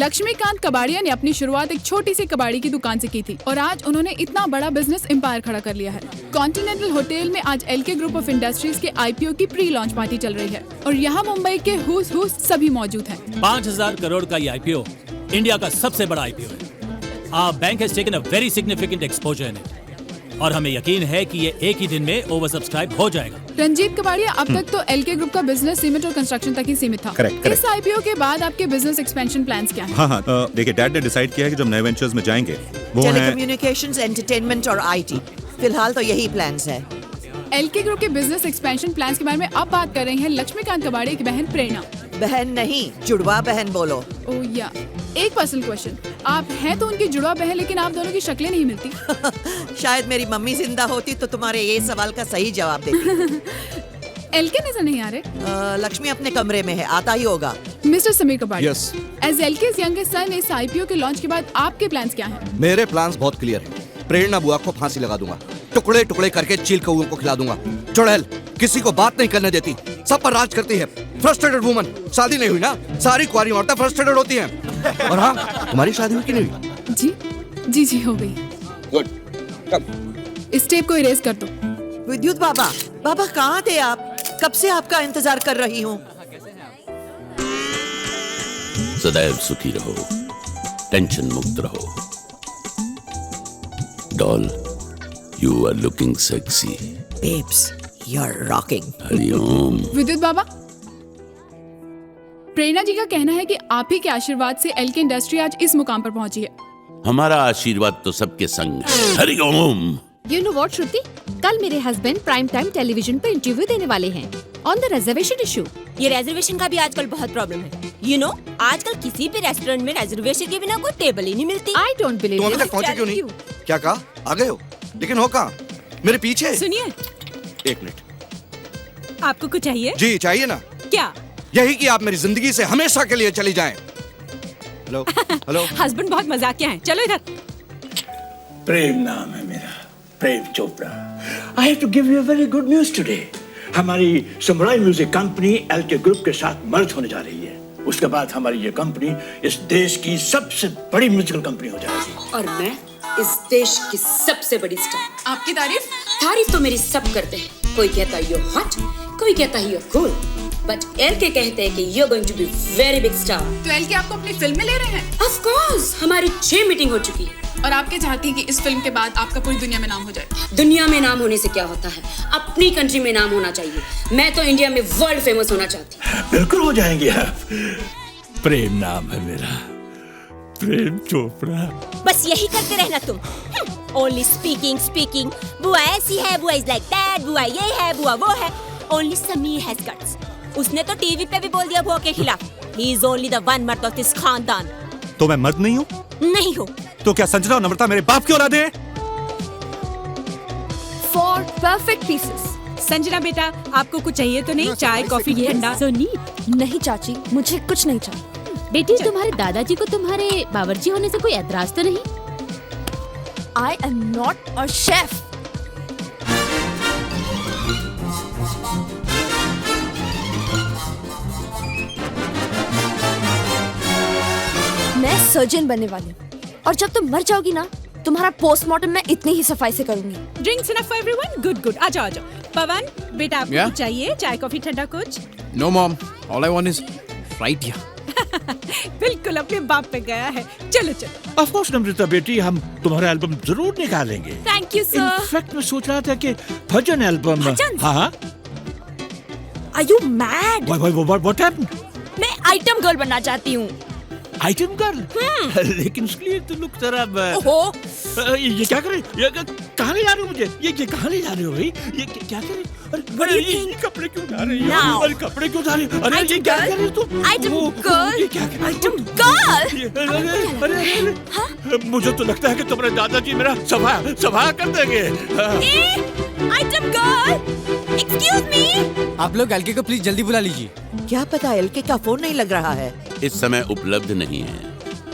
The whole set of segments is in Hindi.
लक्ष्मीकांत कबाड़िया ने अपनी शुरुआत एक छोटी सी कबाड़ी की दुकान से की थी और आज उन्होंने इतना बड़ा बिजनेस एम्पायर खड़ा कर लिया है। कॉन्टिनेंटल होटल में आज एलके ग्रुप ऑफ इंडस्ट्रीज के आईपीओ की प्री लॉन्च पार्टी चल रही है और यहाँ मुंबई के हुस सभी मौजूद हैं। 5,000 करोड़ का ये आईपीओ इंडिया का सबसे बड़ा आईपीओ है। Our bank has taken a very significant exposure in it और हमें यकीन है कि ये एक ही दिन में ओवर सब्सक्राइब हो जाएगा। रंजीत कबाड़िया, अब तक तो एलके ग्रुप का बिजनेस सीमेंट और कंस्ट्रक्शन तक ही सीमित था। Correct. इस आईपीओ के बाद आपके बिजनेस एक्सपेंशन प्लान्स क्या हैं? हाँ, देखिए डैड ने डिसाइड किया है कि जब नए वेंचर्स में जाएंगे वो है टेलीकम्युनिकेशंस, एंटरटेनमेंट और आईटी। फिलहाल तो यही प्लान्स है। एलके ग्रुप के बिजनेस एक्सपेंशन प्लान्स के बारे में अब बात कर रही हैं लक्ष्मीकांत कबाड़िया की बहन प्रेरणा। बहन नहीं, जुड़वा बहन बोलो। ओह या, एक पर्सनल क्वेश्चन, आप हैं तो उनकी जुड़वा बहन लेकिन आप दोनों की शक्लें नहीं मिलती। शायद मेरी मम्मी जिंदा होती तो तुम्हारे ये सवाल का सही जवाब देती। एलके नजर नहीं आ रहे। लक्ष्मी अपने कमरे में है, आता ही होगा। Mister Sameer Kabadia, Yes. As LK's youngest son, इस आईपीओ के लॉन्च के बाद आपके प्लान्स क्या हैं? मेरे प्लान्स बहुत क्लियर हैं। प्रेरणा बुआ को फांसी लगा दूंगा, टुकड़े टुकड़े करके चील कौओं को खिला दूंगा। चुड़ैल किसी को बात नहीं करने देती, सब पर राज करती है। फ्रस्ट्रेटेड वुमन, शादी नहीं हुई ना, सारी कुंवारी औरतें फ्रस्ट्रेटेड होती हैं। और हाँ, तुम्हारी शादी हुई कि नहीं हुई? जी हो गई। गुड, कम। इस टेप को इरेज कर दो। विद्युत बाबा, बाबा कहाँ थे आप? कब से आपका इंतजार कर रही हूँ। सदैव सुखी रहो, टेंशन मुक्त रहो। Doll, you are looking sexy. Babes, you are rocking. Hariom. Vidyut बाबा, प्रेरणा जी का कहना है कि आप ही के आशीर्वाद से एलके इंडस्ट्री आज इस मुकाम पर पहुंची है। हमारा आशीर्वाद तो सबके संग है। हरिओम। You know what, श्रुति? कल मेरे हस्बैंड प्राइम टाइम टेलीविजन पर इंटरव्यू देने वाले हैं ऑन द रिजर्वेशन इशू। ये रिजर्वेशन का भी आजकल बहुत प्रॉब्लम है। You know, आजकल किसी भी रेस्टोरेंट में रिजर्वेशन के बिना कोई टेबल ही नहीं मिलती। I don't believe तुम अभी you. तक पहुंचे क्यों नहीं? क्या कहा? आ गए हो? लेकिन हो कहाँ? मेरे पीछे। सुनिए, एक मिनट। आपको कुछ चाहिए? जी चाहिए ना। क्या? यही कि आप मेरी जिंदगी से हमेशा के लिए चली जाएं। Hello, hello. हस्बैंड बहुत मजाकिया हैं। चलो इधर। प्रेम नाम है मेरा, Prem Chopra. I have to give you a very good news today. हमारी samurai music company LK group के साथ मर्ज होने जा रही है। उसके बाद हमारी ये कंपनी इस देश की सबसे बड़ी म्यूजिकल कंपनी हो जाएगी। और मैं इस देश की सबसे बड़ी स्टार। आपकी तारीफ तो मेरी सब करते हैं। कोई कहता है यू हॉट, कोई कहता है यू कूल, बट एलके कहते हैं कि you going to be very big star. तो एलके आपको अपनी फिल्म में ले रहे हैं? ऑफ कोर्स, हमारी 6 मीटिंग हो चुकी है और आपके चाहती हैं कि इस फिल्म के बाद आपका पूरी दुनिया में नाम हो जाए। दुनिया में नाम होने से क्या होता है, अपनी कंट्री में नाम होना चाहिए। मैं तो इंडिया में वर्ल्ड फेमस होना चाहती हूँ। बिल्कुल हो जाएंगे आप। प्रेम नाम है मेरा, प्रेम चोपड़ा। बस यही करते रहना तुम। Only speaking. बुआ ऐसी है, बुआ इज लाइक दैट, बुआ ये है, बुआ वो है। Only Sameer has guts. उसने तो टीवी पे भी बोल दिया बुआ के खिलाफ। He is only the one मर्द ऑफ दिस खानदान। तो मैं मर्द नहीं हूँ? नहीं हो तो क्या संजना और नम्रता मेरे बाप की औलाद है? For perfect pieces. संजना बेटा, आपको कुछ चाहिए तो नहीं? चाय, कॉफी, ठंडा? So neat. नहीं चाची, मुझे कुछ नहीं चाहिए। बेटी, तुम्हारे दादाजी को तुम्हारे बावर्ची होने से कोई एतराज तो नहीं? I am not a chef. मैं सर्जन बनने वाली हूँ और जब तुम मर जाओगी ना, तुम्हारा पोस्टमार्टम मैं इतनी ही सफाई से करूंगी। Drinks enough for everyone? Good. आ जाओ। पवन बेटा, आपको कुछ चाहिए? चाय, कॉफी, ठंडा कुछ? No mom, all I want is right here. बिल्कुल अपने बाप पे गया है। चलो। ऑफ कोर्स नम्रता बेटी, हम तुम्हारा एल्बम जरूर निकालेंगे। Thank you sir. इनफैक्ट मैं सोच रहा था कि भजन एल्बम। भजन? हाँ। Are you mad? What happened? मैं आइटम गर्ल बनना चाहती हूँ। Item girl? लेकिन उसके लिए तो लुक जरा। ओहो, ये क्या करे? कहाँ ले जा रहे हो मुझे? ये कहाँ ले जा रहे हो भाई? ये क्या करे? अरे ये कपड़े क्यों उठा रही हो? अरे कपड़े क्यों उठा रही हो? अरे ये क्या कर रही हो तुम? Item girl. ये क्या कर रही हो? Item girl. अरे मुझे तो लगता है कि तुम्हारे दादाजी मेरा सभा कर देंगे। Item girl, excuse me. आप लोग एलके को प्लीज जल्दी बुला लीजिए। क्या पता एलके का फोन नहीं लग रहा है। इस समय उपलब्ध नहीं है।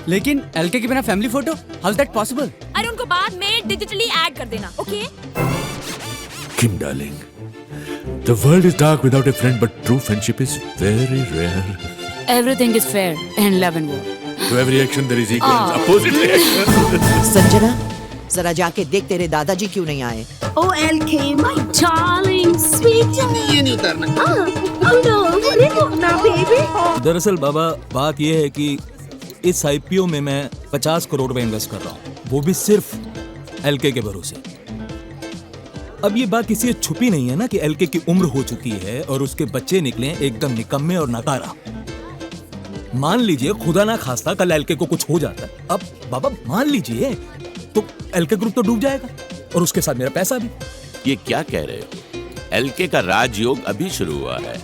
लेकिन एलके के बिना family photo, how is that possible? अरे उनको बाद में डिजिटली ऐड कर देना, okay? Kim darling, the world is dark without a friend, but true friendship is very rare. Everything is fair in love and war. To every action there is equal opposite reaction. Sanjana, जरा जाके देख तेरे दादाजी क्यों नहीं आए। Oh, LK, my darling, sweet. ये नहीं उतरना। Oh no, नहीं उतरना, baby. दरअसल बाबा बात यह है कि इस आईपीओ में मैं 50 करोड़ रुपए इन्वेस्ट कर रहा हूँ, वो भी सिर्फ एलके के भरोसे। अब ये बात किसी से छुपी नहीं है ना कि एलके की उम्र हो चुकी है और उसके बच्चे निकले एकदम निकम्मे और नकारा। मान लीजिए खुदा ना खास्ता कल एलके को कुछ हो जाता है, अब बाबा मान लीजिए तो एलके ग्रुप तो डूब जाएगा और उसके साथ मेरा पैसा भी। ये क्या कह रहे हो? एलके का राजयोग अभी शुरू हुआ है।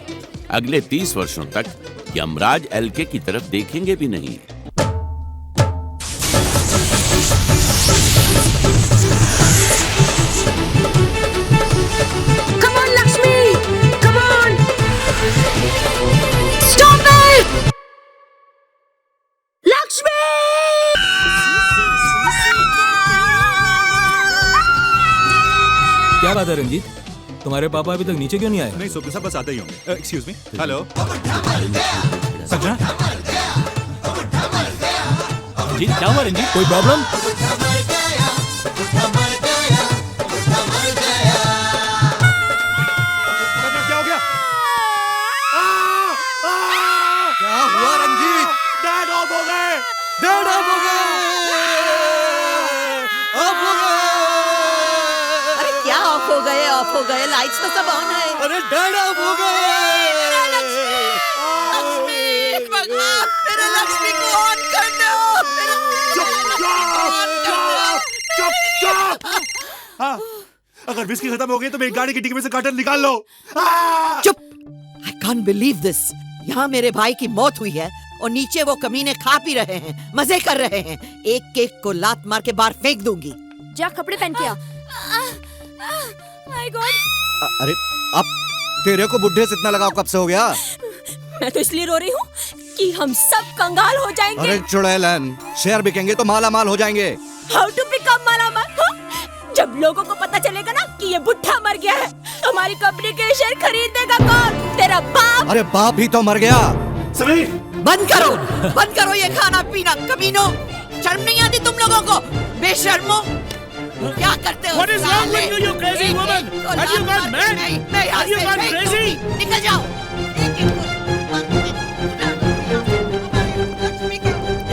अगले 30 वर्षों तक यमराज एलके की तरफ देखेंगे भी नहीं। Come on, Lakshmi. Come on. Stop it. Lakshmi. क्या बात है रंजीत, तुम्हारे पापा अभी तक नीचे क्यों नहीं आए? नहीं सुबह बस आते ही होंगे। Excuse me. Hello Sanjana, Ranjeet क्या हुआ? रंजीत कोई प्रॉब्लम? क्या हो गया? क्या हुआ रंजीत? डैड ऑफ हो गए। डेड ऑफ हो गए। ऑफ हो गए। अरे क्या ऑफ हो गए? ऑफ हो गए, लाइट्स तो सब ऑन है। अरे डेड ऑफ हो गए। भगवान, मेरे लक्ष्मी को ऑन कर दो। हाँ, अगर विस्की खत्म हो गई तो मेरी गाड़ी की डिक्की में से कार्टन निकाल लो। चुप! I can't believe this. यहाँ मेरे भाई की मौत हुई है और नीचे वो कमीने खा पी रहे हैं, मजे कर रहे हैं। एक केक को लात मार के बाहर फेंक दूंगी। जा कपड़े पहन के आ। My God. अरे अब तेरे को बुढ़े से इतना लगाव कब से हो गया? मैं तो इसलिए रो रही हूँ कि हम सब कंगाल हो जाएंगे। अरे चुड़ैलन, शेयर बिकेंगे तो माला माल हो जाएंगे। How to become मालामाल? हाँ? जब लोगों को पता चलेगा ना कि ये बुढ़ा मर गया है, हमारी कंपनी के शेयर खरीदेगा कौन? तेरा बाप। अरे बाप भी तो मर गया। समीर, बंद करो ये खाना पीना, कमीनों। शर्म नहीं आती तुम लोगों को? बेशर्मो, क्या करते हो? What is wrong with you, you crazy woman? Have you gone mad? Have you gone crazy? निकल जाओ।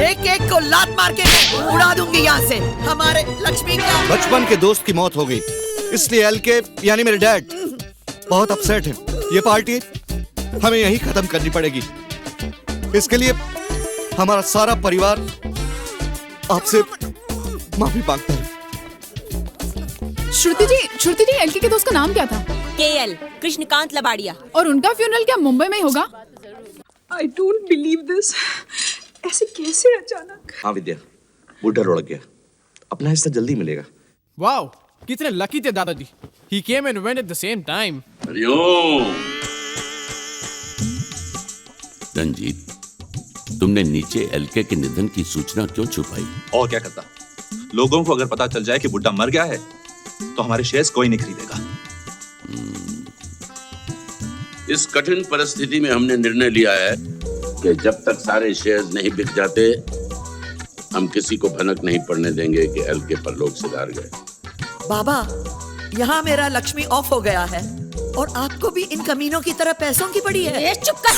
एक एक को लात मार के उड़ा दूंगी यहाँ से। हमारे लक्ष्मी का बचपन के दोस्त की मौत हो गई, इसलिए एलके यानी मेरे डैड बहुत अपसेट हैं। ये पार्टी हमें यहीं खत्म करनी पड़ेगी। इसके लिए हमारा सारा परिवार आपसे माफी मांगता है। श्रुति जी एलके के दोस्त का नाम क्या था? KL कृष्णकांत लबाड़िया। और उनका फ्यूनरल क्या मुंबई में ही होगा? I don't believe this. ऐसे कैसे अचानक? हाँ विद्या, बुढ़ा लुढ़क गया, अपना हिस्सा जल्दी मिलेगा। वाओ, कितने लकी थे दादाजी। He came and went at the same time. Hariom. Ranjit, तुमने नीचे एलके के निधन की सूचना क्यों छुपाई? और क्या करता? लोगों को अगर पता चल जाए कि बुड्ढा मर गया है तो हमारे शेयर्स कोई नहीं खरीदेगा। इस कठिन परिस्थिति में हमने निर्णय लिया है कि जब तक सारे शेयर्स नहीं बिक जाते, हम किसी को भनक नहीं पड़ने देंगे कि एलके परलोक सिधार गए। बाबा, यहाँ मेरा लक्ष्मी ऑफ हो गया है और आपको भी इन कमीनों की तरह पैसों की पड़ी है। ए, चुप कर।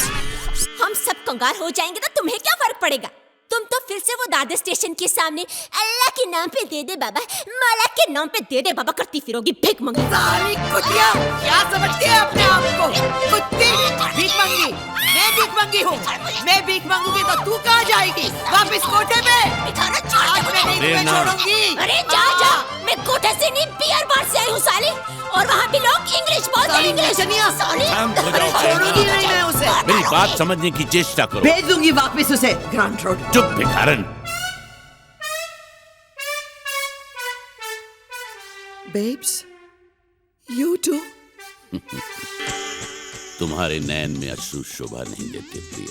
हम सब कंगाल हो जाएंगे तो तुम्हें क्या फर्क पड़ेगा? तुम तो फिर से वो दादा स्टेशन के सामने अल्लाह के नाम पे दे दे बाबा, मौला के नाम पे दे दे बाबा करती फिरोगी भीख मंगी। सारी कुतिया, क्या समझती है अपने आप को? कुत्ती, भीख मंगी। मैं भीख मंगी हूँ। मैं भीख मांगूंगी तो तू कहाँ जाएगी? वापिस कोठे में। आज मैं नहीं तुम्हें छोड़ूंगी। अरे जा, मैं कोठे से नहीं बियर बार से आई हूँ साली, और वहाँ भी लोग इंग्लिश बोलते हैं। इंग्लिश साली। छोड़ूंगी नहीं मैं उसे। मेरी बात समझने की चेष्टा करो। भेज दूंगी वापिस उसे ग्रांट रोड। चुप भिखारन। Babes, you too. तुम्हारे नैन में अश्रु शोभा नहीं देते प्रिय।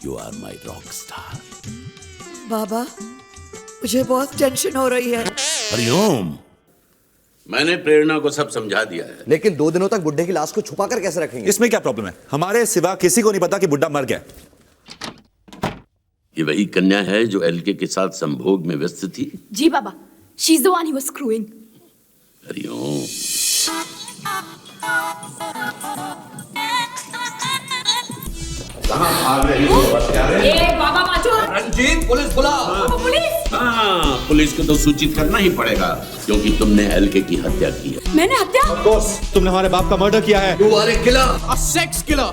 You are my rock star. बाबा, मुझे बहुत टेंशन हो रही है। हरिओम। मैंने प्रेरणा को सब समझा दिया है। लेकिन 2 दिनों तक बुड्ढे की लाश को छुपा कर कैसे रखेंगे? इसमें क्या प्रॉब्लम है? हमारे सिवा किसी को नहीं पता कि बुड्ढा मर गया। ये वही कन्या है जो एलके के साथ संभोग में व्यस्त थी? जी बाबा, she's the one he was screwing. Hariom. बाबा बाजू। रंजीत, पुलिस बुला। पुलिस? हाँ, पुलिस को तो सूचित करना ही पड़ेगा क्योंकि तुमने एलके की हत्या की है। मैंने हत्या? तुमने हमारे बाप का मर्डर किया है। You are a killer. A sex killer.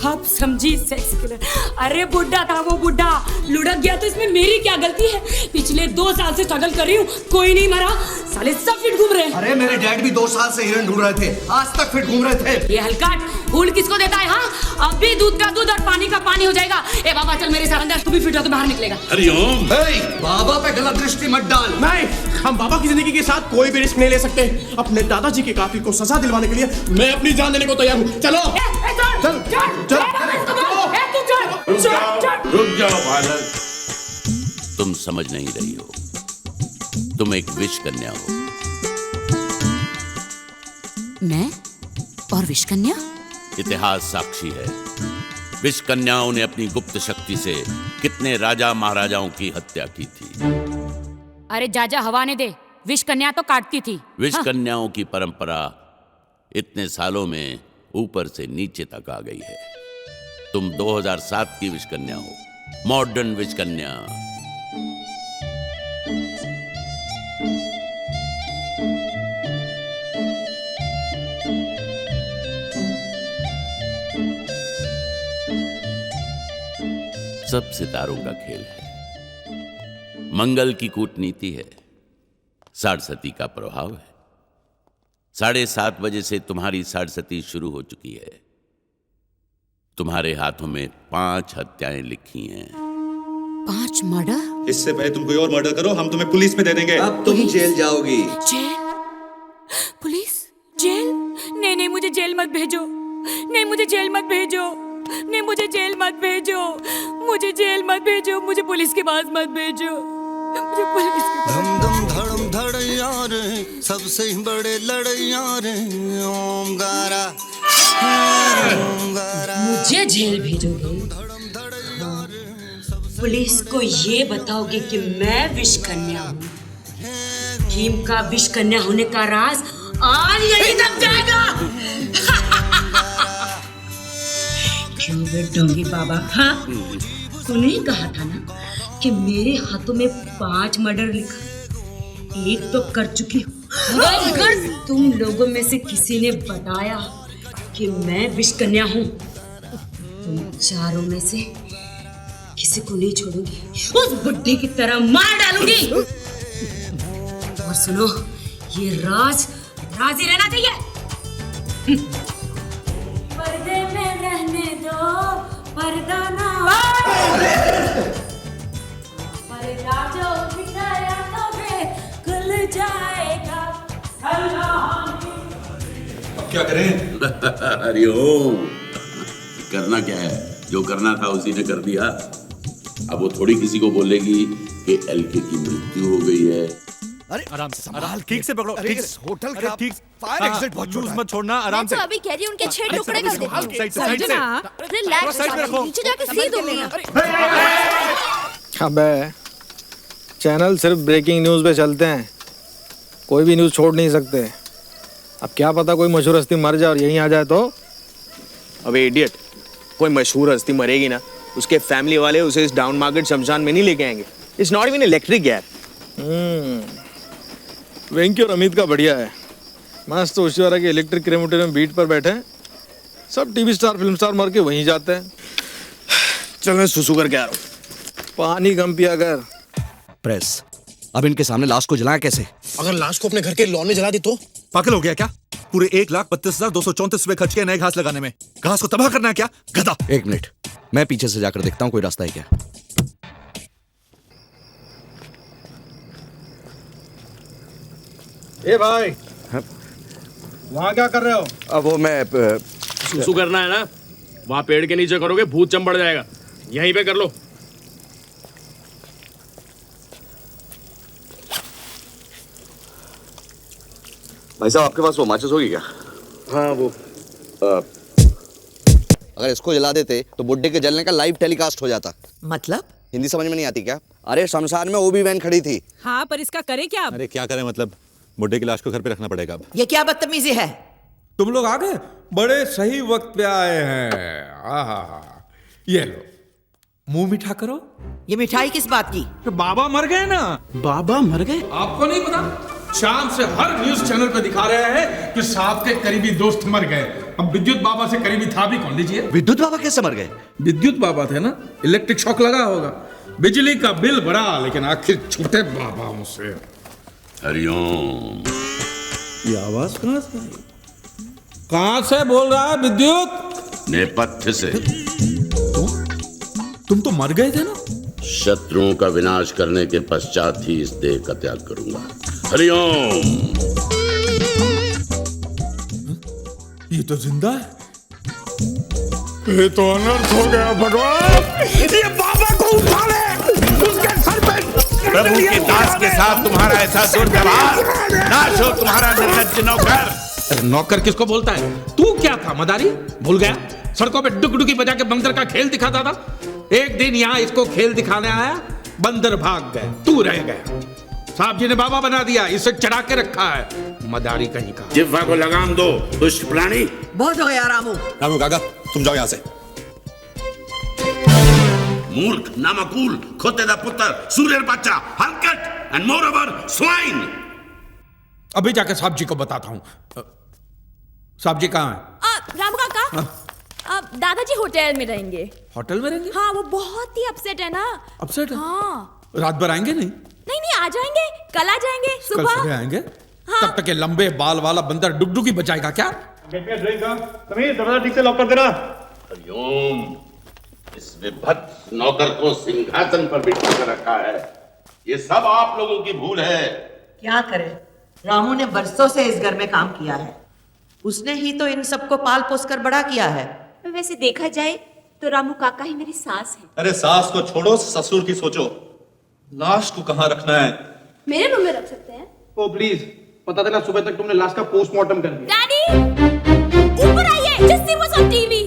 अब समझी सेक्स किलर। अरे बुड्ढा था वो बुड्ढा, लुढ़क गया तो इसमें मेरी क्या गलती है? पिछले 2 साल से स्ट्रगल कर रही हूँ, कोई नहीं मरा, साले सब फिट घूम रहे हैं। अरे मेरे डैड भी 2 साल से हिरन ढूंढ रहे थे, आज तक फिट घूम रहे थे। ये हलकाट फूल किसको देता है? हाँ, अब भी दूध का दूध और पानी का पानी हो जाएगा। ए बाबा चल मेरे साथ अंदर, तू भी फिट हो तो बाहर निकलेगा। हरिओम। बाबा पे गलत दृष्टि मत डाल। नहीं, हम बाबा की जिंदगी के साथ कोई भी रिस्क नहीं ले सकते। अपने दादाजी के कातिल को सजा दिलवाने के लिए मैं अपनी जान देने को तैयार हूँ। चलो चल चल। रुक जाओ बालक, तुम समझ नहीं रही हो, तुम एक विष कन्या हो। मैं और विष कन्या? इतिहास साक्षी है, विष कन्याओं ने अपनी गुप्त शक्ति से कितने राजा महाराजाओं की हत्या की थी। अरे जाजा हवा ने दे, विष कन्या तो काटती थी। विष कन्याओं की परंपरा इतने सालों में ऊपर से नीचे तक आ गई है। तुम 2007 की विष कन्या हो, मॉडर्न विष कन्या। सब सितारों का खेल है, मंगल की कूटनीति है, साढ़सती का प्रभाव है। 7:30 बजे से तुम्हारी साढ़सती शुरू हो चुकी है। तुम्हारे हाथों में 5 हत्याएं लिखी हैं। 5 मर्डर? इससे पहले तुम कोई और मर्डर करो, हम तुम्हें पुलिस में दे देंगे। अब तुम जेल जाओगी। जेल? पुलिस? जेल? नहीं नहीं, मुझे जेल मत भेजो। नहीं, मुझे जेल मत भेजो। नहीं, मुझे जेल मत भेजो। मुझे जेल मत भेजो। मुझे पुलिस के पास मत भेजो। मुझे पुलिस के पास। धम धम धड़म धड़ैया रे, सबसे बड़े लड़ैया रे, ओम गारा। मुझे जेल भेजोगे? पुलिस को ये बताओगे कि मैं विष कन्या हूँ? भीम का विष कन्या होने का राज आज यही दब जाएगा। क्यों बे डोंगी बाबा? हाँ, तूने ही कहा था ना कि मेरे हाथों में 5 मर्डर लिखा, एक तो कर चुकी हूँ। अगर तुम लोगों में से किसी ने बताया कि मैं विष कन्या हूँ, तुम चारों में से किसी को नहीं छोड़ूंगी, उस बुड्ढे की तरह मार डालूंगी। और सुनो, ये राज ही रहना चाहिए। पर्दे में रहने दो, पर्दा ना पर्दा जो दिखाया तो खुल जाएगा। क्या करें? हरिओम। करना क्या है, जो करना था उसी ने कर दिया। अब वो थोड़ी किसी को बोलेगी कि एलके की मृत्यु हो गई है। अरे आराम से, आराम ठीक से पकड़ो। ठीक से, होटल का ठीक फायर एक्सिट बहुत लूज मत छोड़ना, आराम से। मैं तो अभी कह रही हूँ उनके 6 टुकड़े कर देती हूँ। साइड से, संजना, रिलैक्स, साइड में रखो। नीचे जाके सी दूंगी। अबे चैनल सिर्फ ब्रेकिंग न्यूज़ पे चलते हैं, कोई भी न्यूज़ छोड़ नहीं सकते। अब क्या पता कोई मशहूर हस्ती मर जाए और यहीं आ जाए तो। अबे इडियट, कोई मशहूर हस्ती मरेगी ना, उसके फैमिली वाले उसे इस डाउन मार्केट शमशान में नहीं लेके आएंगे। इट्स नॉट इवन इलेक्ट्रिक यार। वेंकी और अमित का बढ़िया है, मस्त होशियारा के इलेक्ट्रिक क्रेमेटोरियम बीट पर बैठे हैं। सब टीवी स्टार फिल्म स्टार मर के वहीं जाते हैं। चल मैं सुसु करके आ रहा हूँ। पानी कम पिया कर। प्रेस, अब इनके सामने लाश को जलाएं कैसे? अगर लाश को अपने घर के लॉन में जला दी तो? पागल हो गया क्या? पूरे 1,32,234 रुपए खर्च किए नए घास लगाने में। घास को तबाह करना है क्या, गधा? 1 मिनट, मैं पीछे से जाकर देखता हूँ कोई रास्ता है क्या। ए भाई, वहाँ क्या कर रहे हो? अब वो मैं सुसु करना है ना, वहाँ पेड़ के नीचे करोगे भूत चंबड़ जाएगा, यहीं पे कर लो। भाई साहब, आपके पास वो माचिस होगी क्या? हाँ वो अगर इसको जला देते तो बुड्ढे के जलने का लाइव टेलीकास्ट हो जाता। मतलब? हिंदी समझ में नहीं आती क्या? अरे शमशान में ओबी वैन खड़ी थी। हाँ, पर इसका करे क्या अब? अरे क्या करें, मतलब बुड्ढे की लाश को घर पे रखना पड़ेगा अब। ये क्या बदतमीजी है? तुम लोग आ गए, बड़े सही वक्त पे आए हैं। आहा, ये लो, मुंह मीठा करो। ये मिठाई किस बात की? तो बाबा मर गए ना। बाबा मर गए? आपको नहीं पता? शाम से हर न्यूज चैनल पे दिखा रहे हैं कि साहब के करीबी दोस्त मर गए। अब विद्युत बाबा से करीबी था भी कौन? लीजिए। विद्युत बाबा कैसे मर गए? विद्युत बाबा थे ना, इलेक्ट्रिक शॉक लगा होगा। बिजली का बिल बढ़ा, लेकिन आखिर छूटे बाबाओं से। हरिओम। ये आवाज कहां से आई? कहां से बोल रहा है विद्युत? नेपथ्य से। तुम तो मर गए थे ना। शत्रुओं का विनाश करने के पश्चात ही इस देह का त्याग करूंगा। हरिओम। ये तो जिंदा है। ये तो अनर्थ हो गया भगवान। ये बाबा को उठा ले, उसके सर पे। प्रभु के दास के साथ तुम्हारा ऐसा दुर्व्यवहार, नाश हो तुम्हारा निर्लज्ज नौकर। नौकर किसको बोलता है? तू क्या था, मदारी? भूल गया? सड़कों पे डुकडुकी बजा के बंदर का खेल दिखाता था। एक दिन यहाँ इसको खेल दिखाने आया, बंदर भाग गए, तू रह गया। साहब जी ने बाबा बना दिया, इसे चढ़ा के रखा है। मदारी कहीं का। जिह्वा को लगाम दो, दुष्ट प्राणी। बहुत हो गया रामू। रामू काका, तुम जाओ यहाँ से। मूर्ख, नामकूल, खोतेदा पुत्र, सूर्य बच्चा, हलकट एंड मोर ओवर स्वाइन। अभी जाके साहब जी को बताता हूँ। साहब जी कहाँ हैं? रामू काका, दादाजी होटल में रहेंगे। होटल में रहेंगे? हाँ, वो बहुत ही अपसेट है ना। अपसेट है? हाँ। रात भर आएंगे नहीं? नहीं, आ जाएंगे, कल आ जाएंगे कल सुबह आएंगे। हाँ। तब तक ये लंबे बाल वाला बंदर डुगडुगी बजाएगा क्या? दरवाजा ठीक से लॉक कर देना। हरिओम। इस विभत्स नौकर को सिंहासन पर बिठा कर रखा है। ये सब आप लोगों की भूल है। क्या करे, रामू ने बरसों से इस घर में काम किया है। उसने ही तो इन सबको पाल पोस कर बड़ा किया है। वैसे देखा जाए तो रामू काका ही मेरी सास है। अरे सास को छोड़ो, ससुर की सोचो। लाश को कहाँ रखना है? मेरे रूम में रख सकते हैं। ओ प्लीज, बता देना सुबह तक तुमने लाश का पोस्टमार्टम कर दिया। डैडी, ऊपर आइए, just she was on TV.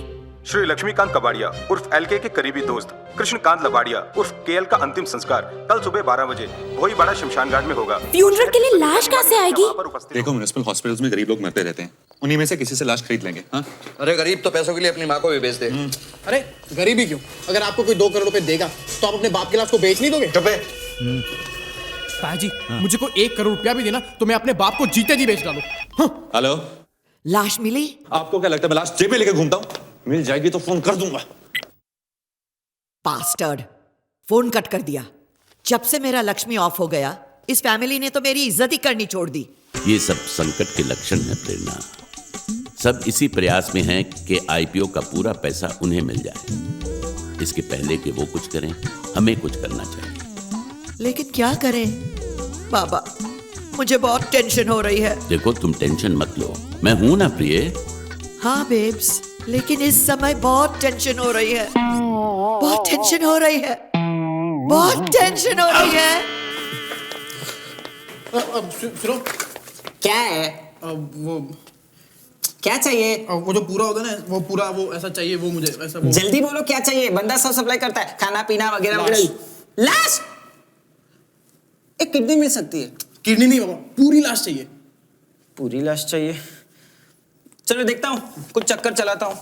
Shri Laxmikant Kabadia उर्फ एलके के करीबी दोस्त कृष्णकांत लबाड़िया उर्फ केएल का अंतिम संस्कार कल सुबह 12 बजे भोईवाड़ा शमशान घाट में होगा। फ्यूनरल के लिए लाश कहाँ से आएगी? देखो, म्युनिसिपल हॉस्पिटल्स में गरीब लोग मरते रहते हैं, उन्हीं में से किसी से लाश खरीद लेंगे। हाँ? अरे गरीब तो पैसों के लिए अपनी माँ को भी बेच दे। अरे गरीबी क्यों? अगर आपको कोई 2 करोड़ रुपए देगा तो आप अपने बाप के लाश को बेच नहीं दोगे? चुप है। ताजी, मुझे को 1 करोड़ रुपया भी देना तो मैं अपने बाप को जीते जी बेच डालूं। हेलो, लाश मिली? आपको क्या लगता है मैं लाश जेब में लेके घूमता हूँ? मिल जाएगी तो फोन कर दूंगा। बास्टर्ड, फोन कट कर दिया। जब से मेरा लक्ष्मी ऑफ हो गया, इस फैमिली ने तो मेरी इज्जत ही करनी छोड़ दी। ये सब संकट के लक्षण है प्रेरणा। सब इसी प्रयास में है कि आईपीओ का पूरा पैसा उन्हें मिल जाए। इसके पहले कि वो कुछ करें, हमें कुछ करना चाहिए। लेकिन क्या करें बाबा, मुझे बहुत टेंशन हो रही है। देखो, तुम टेंशन मत लो, मैं हूं ना प्रिय। हाँ बेब्स, लेकिन इस समय बहुत टेंशन हो रही है। बहुत टेंशन हो रही है। बहुत टेंशन हो रही है। सुनो, क्या है? वो क्या चाहिए? वो जो पूरा होता है ना, वो पूरा वो ऐसा चाहिए, वो मुझे ऐसा वो। जल्दी बोलो क्या चाहिए? बंदा सब सप्लाई करता है, खाना पीना वगैरह वगैरह। लाश? एक किडनी मिल सकती है। किडनी नहीं बाबा, पूरी लाश चाहिए। पूरी लाश चाहिए? चलो देखता हूँ, कुछ चक्कर चलाता हूँ।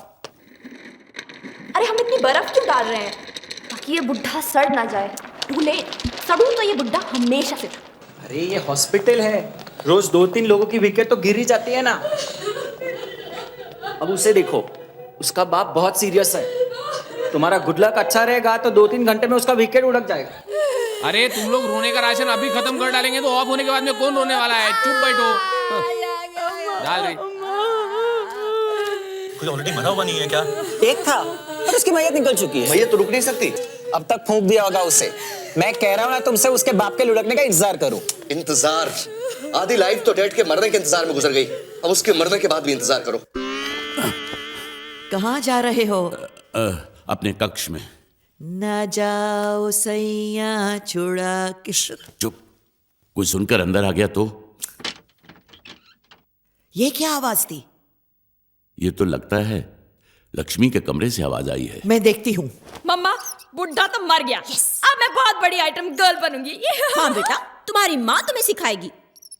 अरे हम इतनी बर्फ क्यों डाल रहे हैं? ताकि ये बुढ़ा सड़ ना जाए। टू लेट, सड़ू तो ये बुढ़ा हमेशा से। अरे ये हॉस्पिटल है, रोज 2-3 लोगों की विकेट तो गिर ही जाती है ना। अब उसे देखो, उसका बाप बहुत सीरियस है। तुम्हारा गुड लक अच्छा रहेगा तो 2-3 घंटे में उसका विकेट उड़क जाएगा। अरे तुम लोग रोने का राशन अभी खत्म कर डालेंगे तो ऑफ होने के बाद में कौन रोने वाला है? चुप बैठो। डाल रही। कोई ऑलरेडी मरा हुआ नहीं है क्या? एक था और उसकी मैयत निकल चुकी है। मैयत तो रुक नहीं सकती। अब तक फूंक दिया होगा उसे। मैं कह रहा हूँ ना तुमसे, उसके बाप के लुढ़कने का इंतजार करो। इंतजार? आधी लाइफ तो डेड के मरने के इंतजार में गुजर गई, अब उसके मरने के बाद भी इंतजार करो। कहाँ जा रहे हो? अपने कक्ष में। न जाओ सैया छुड़ा के। चुप, कोई सुनकर अंदर आ गया तो? ये क्या आवाज थी? ये तो लगता है लक्ष्मी के कमरे से आवाज आई है। मैं देखती हूँ। मम्मा, बुढ़ा तो मर गया। अब मैं बहुत बड़ी आइटम गर्ल बनूंगी। हाँ बेटा, तुम्हारी माँ तुम्हें सिखाएगी।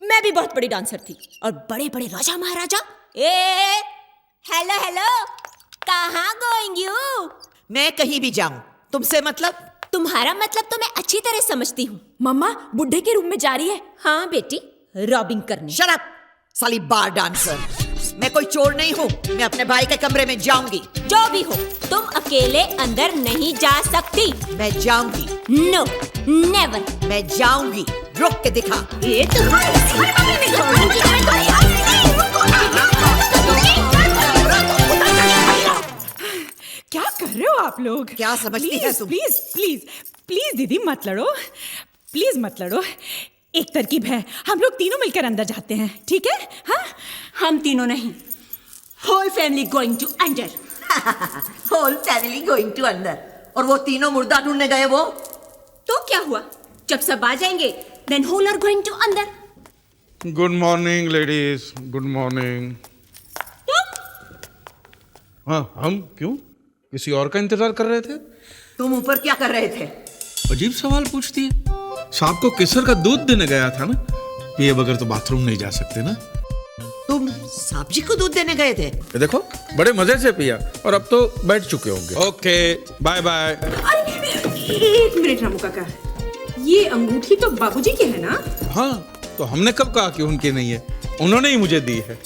मैं भी बहुत बड़ी डांसर थी और बड़े बड़े राजा महाराजा। हेलो हेलो, कहाँ गोइंग यू? मैं कहीं भी जाऊं, तुमसे मतलब? तुम्हारा मतलब तो मैं अच्छी तरह समझती हूँ। मम्मा बुढ़े के रूम में जा रही है। हाँ बेटी, रॉबिंग करने। शट अप साली बार डांसर। मैं कोई चोर नहीं हूँ, मैं अपने भाई के कमरे में जाऊंगी। जो भी हो, तुम अकेले अंदर नहीं जा सकती। मैं जाऊंगी। No never. मैं जाऊंगी, रुक के दिखा। क्या कर रहे हो आप लोग? क्या समझती है तुम? प्लीज प्लीज प्लीज दीदी मत लड़ो, प्लीज मत लड़ो। एक तरकीब है, हम लोग तीनों मिलकर अंदर जाते हैं, ठीक है? हाँ, हम तीनों नहीं, होल फैमिली गोइंग टू अंदर। होल फैमिली गोइंग टू अंदर। और वो तीनों मुर्दा ढूंढने गए वो? तो क्या हुआ, जब सब आ जाएंगे then whole are going to अंदर। Good morning ladies, good morning. हाँ, हम क्यों किसी और का इंतजार कर रहे थे? तुम ऊपर क्या कर रहे थे? अजीब सवाल पूछती है। सांप को केसर का दूध देने गया था ना, ये बगैर तो बाथरूम नहीं जा सकते ना। तुम सांप जी को दूध देने गए थे? ये देखो, बड़े मजे से पिया और अब तो बैठ चुके होंगे। Okay, bye bye. एक मिनट रामू काका, ये अंगूठी तो बाबूजी की है ना? हाँ, तो हमने कब कहा कि उनकी नहीं है? उन्होंने ही मुझे दी है।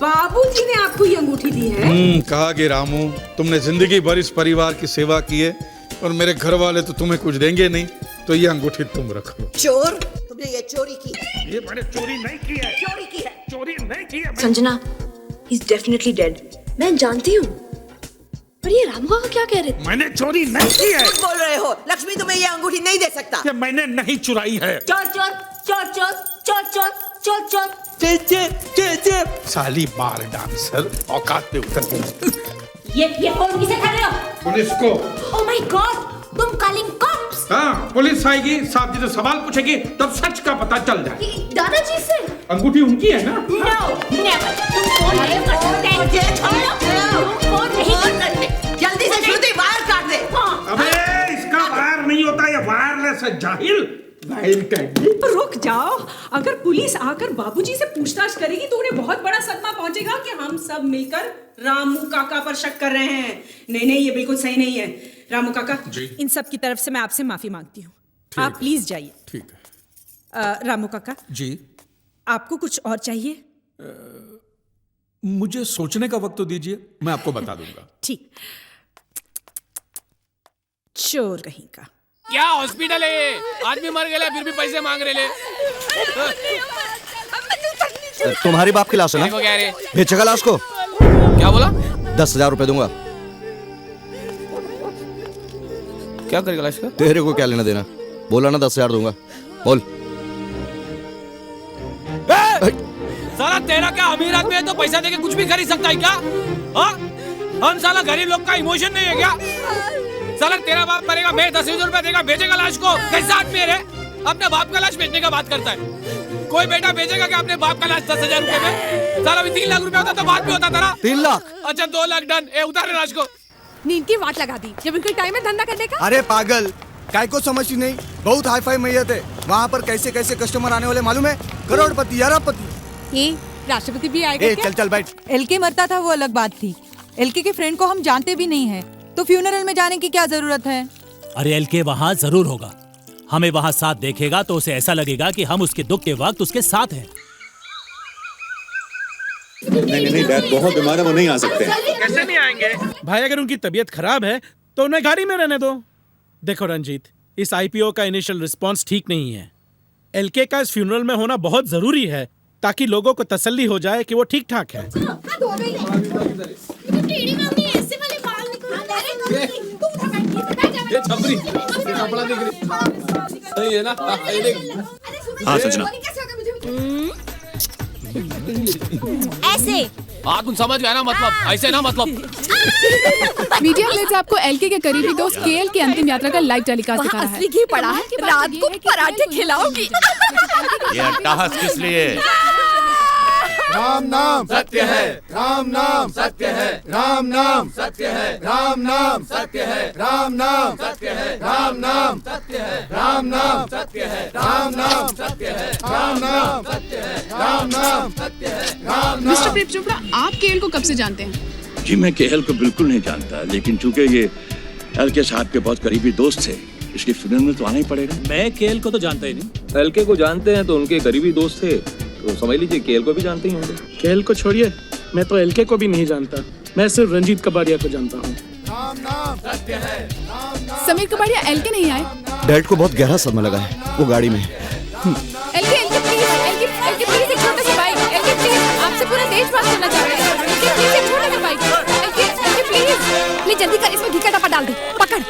बाबूजी ने आपको ये अंगूठी दी है? कहा कि रामू, तुमने जिंदगी भर इस परिवार की सेवा की है और मेरे घर वाले तो तुम्हें कुछ देंगे नहीं, तो ये अंगूठी तुम रखो। चोर, तुमने ये चोरी की है? ये मैंने चोरी नहीं की है। चोरी की है? चोरी नहीं की है। Sanjana, he is definitely dead. मैं जानती हूँ, पर ये रामू काका क्या कह रहे थे? मैंने चोरी नहीं की है। कुछ बोल रहे हो? लक्ष्मी तुम्हें ये अंगूठी नहीं दे सकता। ये मैंने नहीं चुराई है। चोर चोर चोर चोर चोर चोर चोर चोर। साली बार डांसर, औकात पे उतर। ये फोन किसे कर रहे हो? पुलिस को। ओह माय गॉड, तुम कॉलिंग कॉप्स? हाँ, पुलिस आएगी, साहब जी से सवाल पूछेगी, तब सच का पता चल जाए। दादाजी से? अंगूठी उनकी है ना? No never. तुम फोन नहीं कर सकते। तुम फोन नहीं कर सकते। जल्दी से श्रुति वायर काट दे। अबे इसका वायर नहीं होता, ये वायरलेस है, जाहिल। रुक जाओ, अगर पुलिस आकर बाबूजी से पूछताछ करेगी तो उन्हें बहुत बड़ा सदमा पहुंचेगा कि हम सब मिलकर रामू काका पर शक कर रहे हैं। नहीं नहीं, ये बिल्कुल सही नहीं है। रामू काका, इन सब की तरफ से मैं आपसे माफी मांगती हूँ, आप प्लीज जाइए। ठीक है। रामू काका जी, आपको कुछ और चाहिए? मुझे सोचने का वक्त तो दीजिए, मैं आपको बता दूंगा। ठीक। चोर कहीं का। क्या हॉस्पिटल है ये? आदमी मर गया फिर भी पैसे मांग रहे ले। तुम्हारी बाप की लाश है वो कह रहे? ना? बेचेगा लाश को? क्या बोला? 10,000 रुपए दूंगा। क्या करेगा लाश का? तेरे को क्या लेना देना? बोला ना 10,000 दूंगा, बोल। साला तेरा क्या अमीर आदमी है तो पैसा देके कुछ भी खरीद सकता है क्या? हाँ? हम साला गरीब लोग का इमोशन नहीं है क्या? साला तेरा बाप मरेगा, मैं 10,000 रुपए देगा, बेचेगा लाश को? कैसा आदमी है रे? अपने बाप का लाश बेचने का बात करता है। कोई बेटा बेचेगा क्या अपने बाप का लाश 10,000 रुपए में? साला भी 3 लाख रुपए होता तो बात भी होता था ना। 3 लाख? अच्छा 2 लाख डन। उतारे लाश को। नींद की वाट लगा दी, जब उनका टाइम है धंधा करने का। अरे पागल, काय को समझती नहीं? बहुत हाई फाई मैयत है वहाँ पर, कैसे कैसे कस्टमर आने वाले मालूम है? करोड़पति, अरबपति। राष्ट्रपति भी आएगा क्या? चल बैठ। एलके मरता था वो अलग बात थी, एलके के फ्रेंड को हम जानते भी नहीं है, तो फ्यूनरल में जाने की क्या जरूरत है? अरे एलके वहाँ जरूर होगा, हमें वहाँ साथ देखेगा तो उसे ऐसा लगेगा कि हम उसके दुख के वक्त उसके साथ हैं। नहीं डैड, बहुत बीमार है, वो नहीं आ सकते। कैसे नहीं आएंगे भाई? अगर उनकी तबीयत खराब है तो उन्हें गाड़ी में रहने दो। देखो रंजीत, इस आईपीओ का इनिशियल रिस्पांस ठीक नहीं है। एलके का इस फ्यूनरल में होना बहुत जरूरी है ताकि लोगों को तसल्ली हो जाए कि वो ठीक ठाक है। हाँ सजना, ऐसे तुम समझ गया ना मतलब? ऐसे ना मतलब। मीडिया प्लेस आपको एलके के करीबी दोस्त केएल की अंतिम यात्रा का लाइव टेलीकास्ट दिखा रहा है। असली घी पड़ा है, रात को पराठे खिलाओगी। ये अट्टहास किस लिए? राम नाम सत्य है, राम नाम सत्य है, राम नाम सत्य है, राम नाम सत्य है, राम नाम सत्य है, राम नाम सत्य है, राम नाम सत्य है, राम नाम सत्य है, राम नाम सत्य है, राम नाम सत्य है, राम नाम। मिस्टर प्रेम चोपड़ा, आप केएल को कब से जानते हैं? जी मैं केएल को बिल्कुल नहीं जानता, लेकिन चूंकि ये एलके साहब के बहुत करीबी दोस्त थे, इसलिए फिल्म में तो आना ही पड़ेगा। मैं केएल को तो जानता ही नहीं। एलके को जानते हैं तो उनके करीबी दोस्त थे, तो समझ लीजिए केएल को भी जानते ही होंगे। केएल को छोड़िए, मैं तो एलके को भी नहीं जानता, मैं सिर्फ रंजीत कबाड़िया को जानता हूँ। समीर कबाड़िया एलके नहीं आए? डैड को बहुत गहरा सदमा लगा है, वो गाड़ी में। एलके प्लीज एक छोटा सा बाइक। एलके प्लीज, आपसे पूरा देश बात करना चाह रहा है। एलके प्लीज एक छोटा सा बाइक। एलके प्लीज जल्दी कर, इसमें घी का डब्बा डाल दे, पकड़।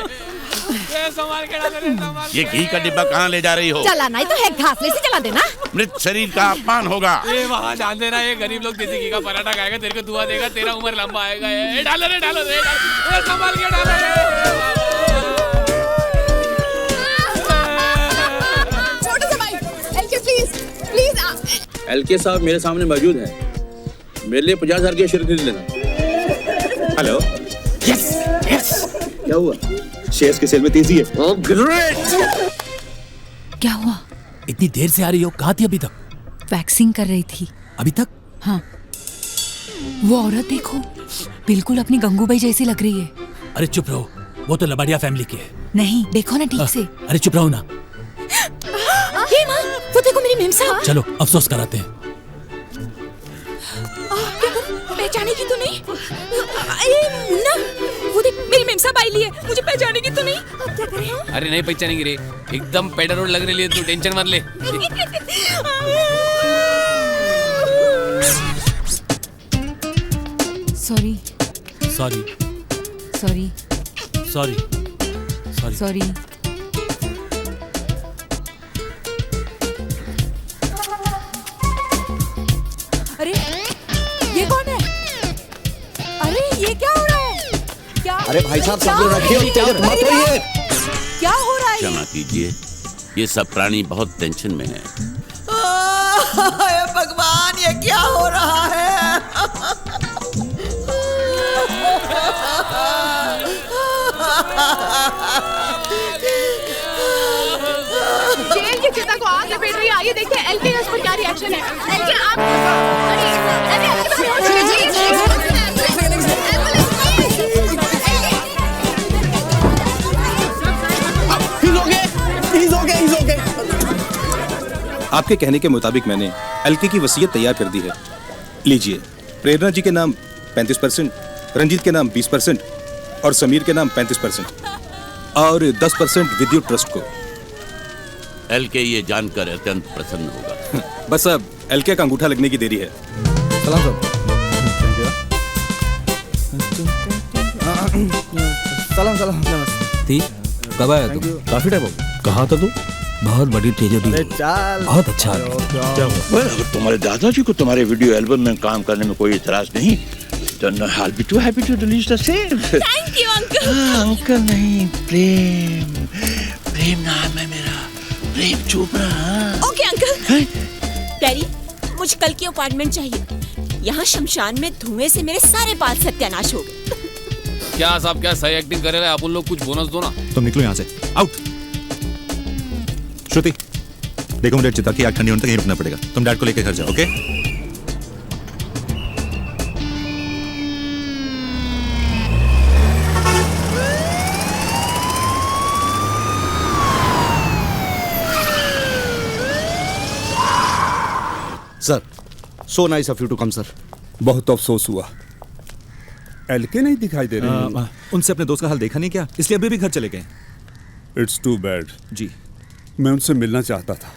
ये घी का डिब्बा कहाँ ले जा रही हो? चलाना ही तो है, घासले से चला देना। मृत शरीर का अपमान होगा। ये वहाँ जान देना, ये गरीब लोग देसी घी का पराठा खाएगा, तेरे को दुआ देगा, तेरा उम्र लंबा आएगा। ये डालो रे, डालो रे, संभाल के डालो रे। छोटा सा बाइक। LK please. एलके साहब मेरे सामने मौजूद हैं, मेरे लिए 50,000 की शेयर खरीद लेना। हेलो। Yes yes. क्या हुआ? शेयर्स के सेल में तेजी है। Oh great. क्या हुआ? इतनी देर से आ रही हो, कहाँ थी अभी तक? वैक्सिंग कर रही थी। अभी तक? हाँ। वो औरत देखो, बिल्कुल अपनी गंगूबाई जैसी लग रही है। अरे चुप रहो, वो तो लबाड़िया फैमिली की है। नहीं, देखो ना ठीक से। अरे चुप रहो ना। हे माँ, वो देखो मेरी मेमसा। चलो अफसोस कराते हैं। पहचानेगी तो नहीं? मुन्ना, वो देख मेरी मेमसा बाई ली है, मुझे पहचानेगी तो नहीं? अब क्या करें? अरे नहीं पहचानेगी रे, एकदम पेडर रोड लग रही है, तू टेंशन मत ले। Sorry sorry sorry sorry sorry sorry. अरे ये कौन है? अरे ये क्या हो रहा है? क्या? अरे भाई साहब सामने रखिए, मत होइए। क्या हो रहा है? क्षमा कीजिए, ये सब प्राणी बहुत टेंशन में है। भगवान, ये क्या हो रहा है? जेल की चिता को आग लपेट रही है। आइए देखते हैं एलके उस पर क्या रिएक्शन है। एलके आप आपके कहने के मुताबिक मैंने एलके की वसीयत तैयार कर दी है। लीजिए, प्रेरणा जी के नाम 35%, रंजीत के नाम 20% और समीर के नाम 35% और 10% विद्युत ट्रस्ट को। एलके ये जानकर अत्यंत प्रसन्न होगा। बस अब एलके का अंगूठा लगने की देरी है। सलाम साहब। सलाम सलाम। नमस्ते। कब आया तुम? काफी टाइम हो गया। कहाँ था तू? बहुत बड़ी ट्रेजेडी। बहुत अच्छा। क्या हुआ? अगर तुम्हारे दादाजी को तुम्हारे वीडियो एल्बम में काम करने में कोई इतराज नहीं, then I'll be too happy to release the same. Thank you, uncle. Uncle नहीं, प्रेम। प्रेम नाम है मेरा, Prem Chopra. Okay uncle. Daddy, मुझे कल की अपार्टमेंट चाहिए। यहाँ शमशान में धुएं से मेरे सारे बाल सत्यानाश हो गए। क्या साहब, क्या सही एक्टिंग कर रहे हैं आप लोग? कुछ बोनस दो ना। तुम निकलो यहाँ से, आउट। श्रुति, देखो मुझे चिता की आग ठंडी होने तक यहीं रुकना पड़ेगा। तुम डैड को लेकर घर जाओ, okay? Sir, so nice of you to come, sir. बहुत अफसोस हुआ, एलके नहीं दिखाई दे रहे। उनसे अपने दोस्त का हाल देखा नहीं क्या? इसलिए अभी भी घर चले गए। It's to bad. जी, मैं उनसे मिलना चाहता था।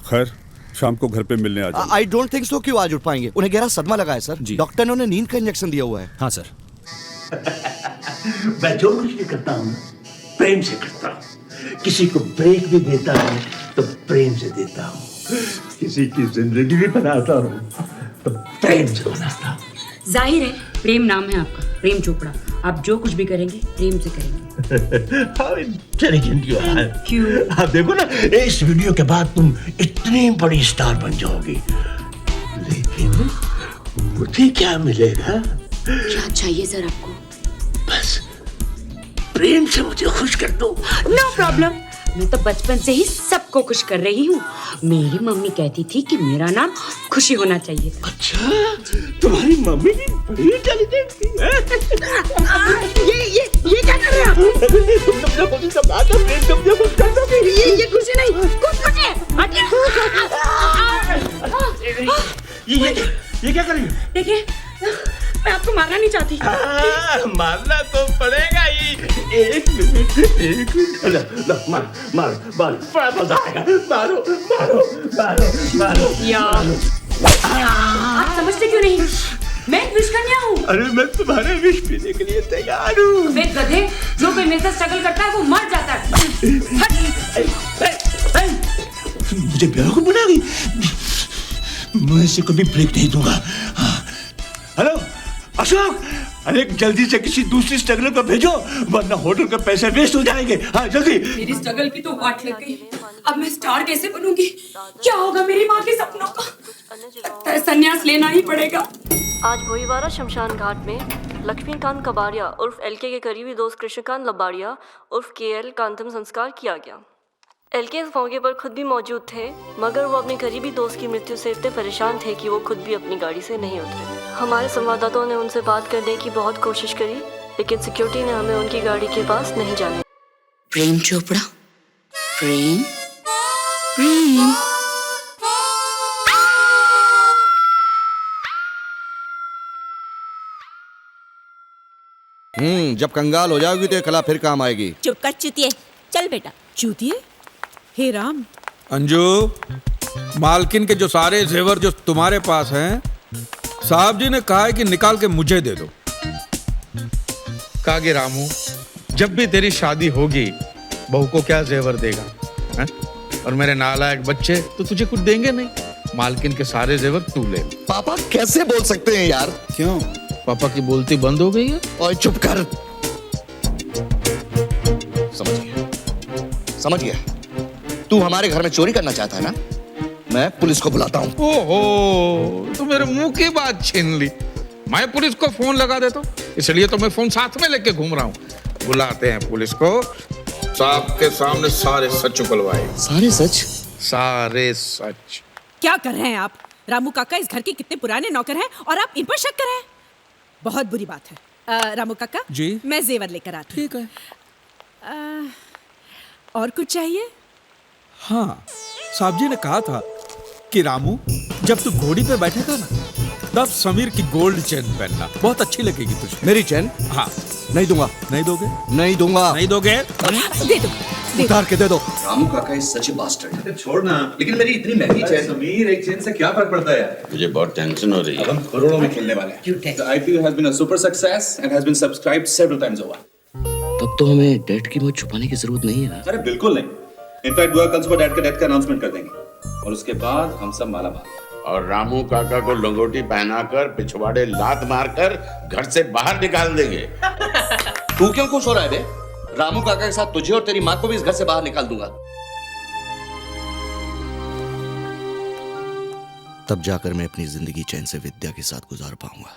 खैर, शाम को घर पे मिलने आ जाओ। I don't think so कि वो आज उठ पाएंगे। उन्हें गहरा सदमा लगा है सर। डॉक्टर ने उन्हें नींद का इंजेक्शन दिया हुआ है। हाँ सर। मैं जो कुछ भी करता हूँ प्रेम से करता हूँ। किसी को ब्रेक भी देता हूँ तो प्रेम से देता हूँ। किसी की जिंदगी भी बनाता हूँ तो प्रेम से बनाता हूँ। जाहिर है प्रेम नाम है आपका, प्रेम चोपड़ा। आप जो कुछ भी करेंगे प्रेम से करेंगे। How intelligent you are। क्यों? आप देखो ना, इस वीडियो के बाद तुम इतनी बड़ी स्टार बन जाओगी, लेकिन मुझे क्या मिलेगा? क्या चाहिए सर आपको? बस प्रेम से मुझे खुश कर दो। नो प्रॉब्लम, मैं तो बचपन से ही सबको खुश कर रही हूँ। मेरी मम्मी कहती थी कि मेरा नाम खुशी होना चाहिए था। अच्छा, तुम्हारी मम्मी भी बड़ी इंटेलिजेंट थी। ये क्या कर रहे हैं आप? तुमने मुझे समझा था, प्रेम तुमने खुश कर दो। ये खुशी नहीं, कुछ खुशी। ये क्या कर रही है? देखिए, मैं आपको मारना नहीं चाहती। मारना तो पड़ेगा ही। एक मिनट। मार, बड़ा मजा आएगा। मारो। आप समझते क्यों नहीं? मैं एक विश कन्या हूँ। अरे मैं तुम्हारे विश पीने के लिए तैयार हूँ। वे गधे, जो कोई मेरे साथ स्ट्रगल करता है वो मर जाता है। मुझे बेवकूफ बना गई। मैं इसे कभी ब्रेक नहीं दूंगा। हेलो अशोक, अरे जल्दी से किसी दूसरी स्ट्रगलर को भेजो, वरना होटल के पैसे वेस्ट हो जाएंगे। हाँ जल्दी। मेरी स्ट्रगल की तो वाट लग गई। अब मैं स्टार कैसे बनूंगी? क्या होगा मेरी माँ के सपनों का? लगता है संन्यास लेना ही पड़ेगा। आज भोईवाड़ा शमशान घाट में लक्ष्मीकांत कबाड़िया उर्फ एलके के करीबी दोस्त कृष्णकांत लबाड़िया उर्फ केएल का अंतिम संस्कार किया गया। एलके इस मौके पर खुद भी मौजूद थे, मगर वो अपने करीबी दोस्त की मृत्यु से इतने परेशान थे कि वो खुद भी अपनी गाड़ी से नहीं उतरे। हमारे संवाददाताओं ने उनसे बात करने की बहुत कोशिश करी, लेकिन सिक्योरिटी ने हमें उनकी गाड़ी के पास नहीं जाने। प्रेम चोपड़ा, प्रेम। जब कंगाल हो जाओगी तो ये कला फिर काम आएगी। चुप कर चुतिए, चल बेटा। चूतिए? हे राम। अंजू, मालकिन के जो सारे जेवर जो तुम्हारे पास हैं, साहब जी ने कहा है कि निकाल के मुझे दे दो। कागे रामू, जब भी तेरी शादी होगी बहू को क्या जेवर देगा है? और मेरे नालायक बच्चे तो तुझे कुछ देंगे नहीं। मालकिन के सारे जेवर तू ले। पापा कैसे बोल सकते हैं यार? क्यों? पापा की बोलती बंद हो गई है? ओए चुप कर। समझ गया। तू हमारे घर में चोरी करना चाहता है ना? मैं पुलिस को बुलाता हूँ। ओहो, तो मेरे मुंह की बात छीन ली। मैं पुलिस को फोन लगा देता हूँ, इसलिए तो मैं फोन साथ में लेके घूम रहा हूँ। बुलाते हैं पुलिस को, साहब के सामने सारे सच उगलवाए। सारे सच? सारे सच। क्या कर रहे हैं आप? रामू काका इस घर के कितने पुराने नौकर हैं और आप इन पर शक कर रहे हैं? बहुत बुरी बात है। रामू काका जी, मैं जेवर लेकर आती हूँ। ठीक है। और कुछ चाहिए? हाँ, साहब जी ने कहा था कि रामू जब तू घोड़ी पे बैठेगा ना, तब समीर की गोल्ड चेन पहनना, बहुत अच्छी लगेगी तुझे। मेरी चेन? हाँ। नहीं दूंगा। नहीं दोगे? नहीं दूंगा। नहीं दोगे? दे दो। उतार के दे दो। रामू काका इज सच ए बास्टर्ड। छोड़ना, लेकिन मेरी इतनी महंगी चेन। समीर, एक चेन से क्या फर्क पड़ता है यार? मुझे बहुत टेंशन हो रही है। अब हम करोड़ों में खेलने वाले हैं। The IPO has been a super success and has been subscribed several times over. तब तो हमें डेट की मौत छुपाने की जरूरत नहीं है। अरे बिल्कुल नहीं। इनफैक्ट बुआ कल सुबह डैड का अनाउंसमेंट कर देंगे और उसके बाद हम सब मालामाल। और रामू काका को लंगोटी पहनाकर पिछवाड़े लात मारकर घर से बाहर निकाल देंगे। तू क्यों खुश हो रहा है बे? रामू काका के साथ तुझे और तेरी माँ को भी इस घर से बाहर निकाल दूंगा। तब जाकर मैं अपनी जिंदगी चैन से विद्या के साथ गुजार पाऊंगा।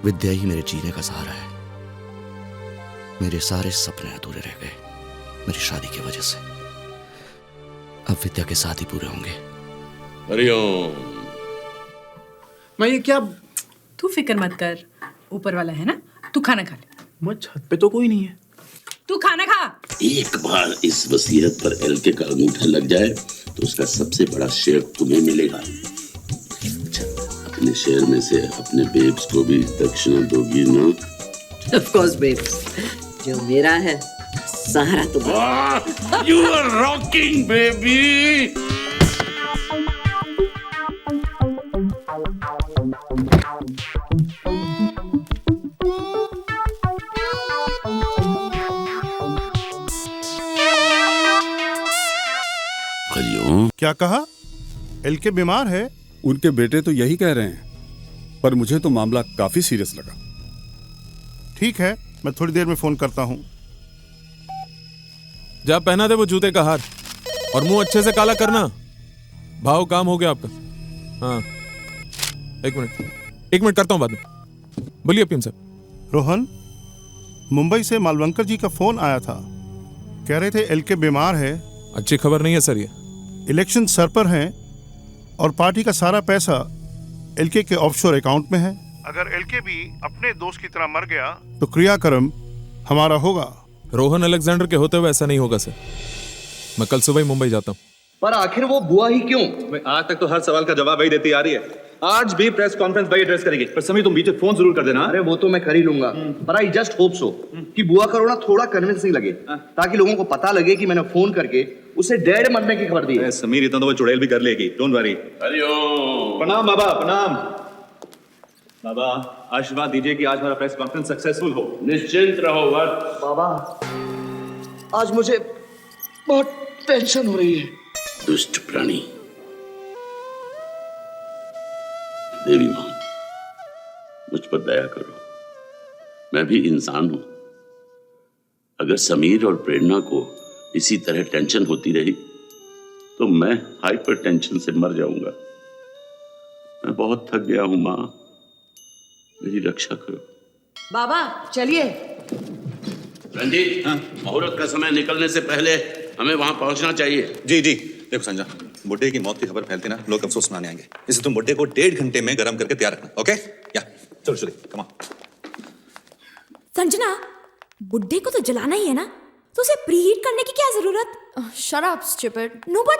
विद्या ही मेरे जीने का सहारा है। मेरे सारे सपने अधूरे रह गए मेरी शादी की वजह से। अब विद्या के साथ ही पूरे होंगे। हरिओम। मैं ये क्या? तू फिक्र मत कर, ऊपर वाला है ना। तू खाना खा ले। मैं छत पे तो कोई नहीं है। तू खाना खा। एक बार इस वसीयत पर एलके का अंगूठा लग जाए तो उसका सबसे बड़ा शेयर तुम्हें मिलेगा। अच्छा, अपने शेयर में से अपने बेब्स को भी दक्षिणा दोगी ना? Of course, babes. जो मेरा है सहारा तुम्हारा। You are rocking, baby. क्या कहा? एलके बीमार है? उनके बेटे तो यही कह रहे हैं, पर मुझे तो मामला काफी सीरियस लगा। ठीक है, मैं थोड़ी देर में फोन करता हूँ। जा पहना दे वो जूते का हार और मुंह अच्छे से काला करना। भाव काम हो गया आपका। हाँ एक मिनट करता हूँ बाद में। बोलिए पीएम साहब। रोहन, मुंबई से मालवंकर जी का फोन आया था, कह रहे थे एलके बीमार है। अच्छी खबर नहीं है सर ये। इलेक्शन सर पर हैं और पार्टी का सारा पैसा एलके के ऑफशोर अकाउंट में है। अगर एलके भी अपने दोस्त की तरह मर गया तो क्रियाक्रम हमारा होगा। रोहन अलेक्जेंडर के होते हुए ऐसा नहीं होगा सर। मैं कल सुबह ही मुंबई जाता हूँ। पर आखिर वो बुआ ही क्यों? आज तक तो हर सवाल का जवाब वही देती आ रही है। आज भी प्रेस कॉन्फ्रेंस वही एड्रेस करेगी। पर समीर तुम बीच में फोन जरूर कर देना। अरे वो तो मैं कर ही लूंगा, पर आई जस्ट होप सो कि बुआ का रोना थोड़ा कन्विंसिंग लगे, ताकि लोगों को पता लगे कि मैंने फोन करके उसे डेड मरने की खबर दी है। समीर इतना तो वो चुड़ैल भी कर लेगी, डोंट वरी। प्रणाम बाबा, प्रणाम बाबा। आशीर्वाद दीजिए कि आज हमारा प्रेस कॉन्फ्रेंस सक्सेसफुल हो। निश्चिंत रहो वत्स। बाबा, आज मुझे बहुत टेंशन हो रही है। दुष्ट प्राणी, देवी मां, मुझ पर दया करो। मैं भी इंसान हूं। अगर समीर और प्रेरणा को इसी तरह टेंशन होती रही तो मैं हाइपर टेंशन से मर जाऊंगा। मैं बहुत थक गया हूं मां, मेरी रक्षा करो। बाबा चलिए। रंजीत, मुहूर्त का समय निकलने से पहले हमें वहां पहुंचना चाहिए। जी जी। देखो संजय, बुड्ढे की मौत की खबर फैलती ना, लोग अफसोस मनाने आएंगे। इसलिए तुम बुड्ढे को 1.5 घंटे में गर्म करके तैयार रखना, ओके? या चलो चलिए, कम ऑन। संजना, बुड्ढे को तो जलाना ही है ना, तो उसे प्रीहीट करने की क्या जरूरत? Shut up stupid. No but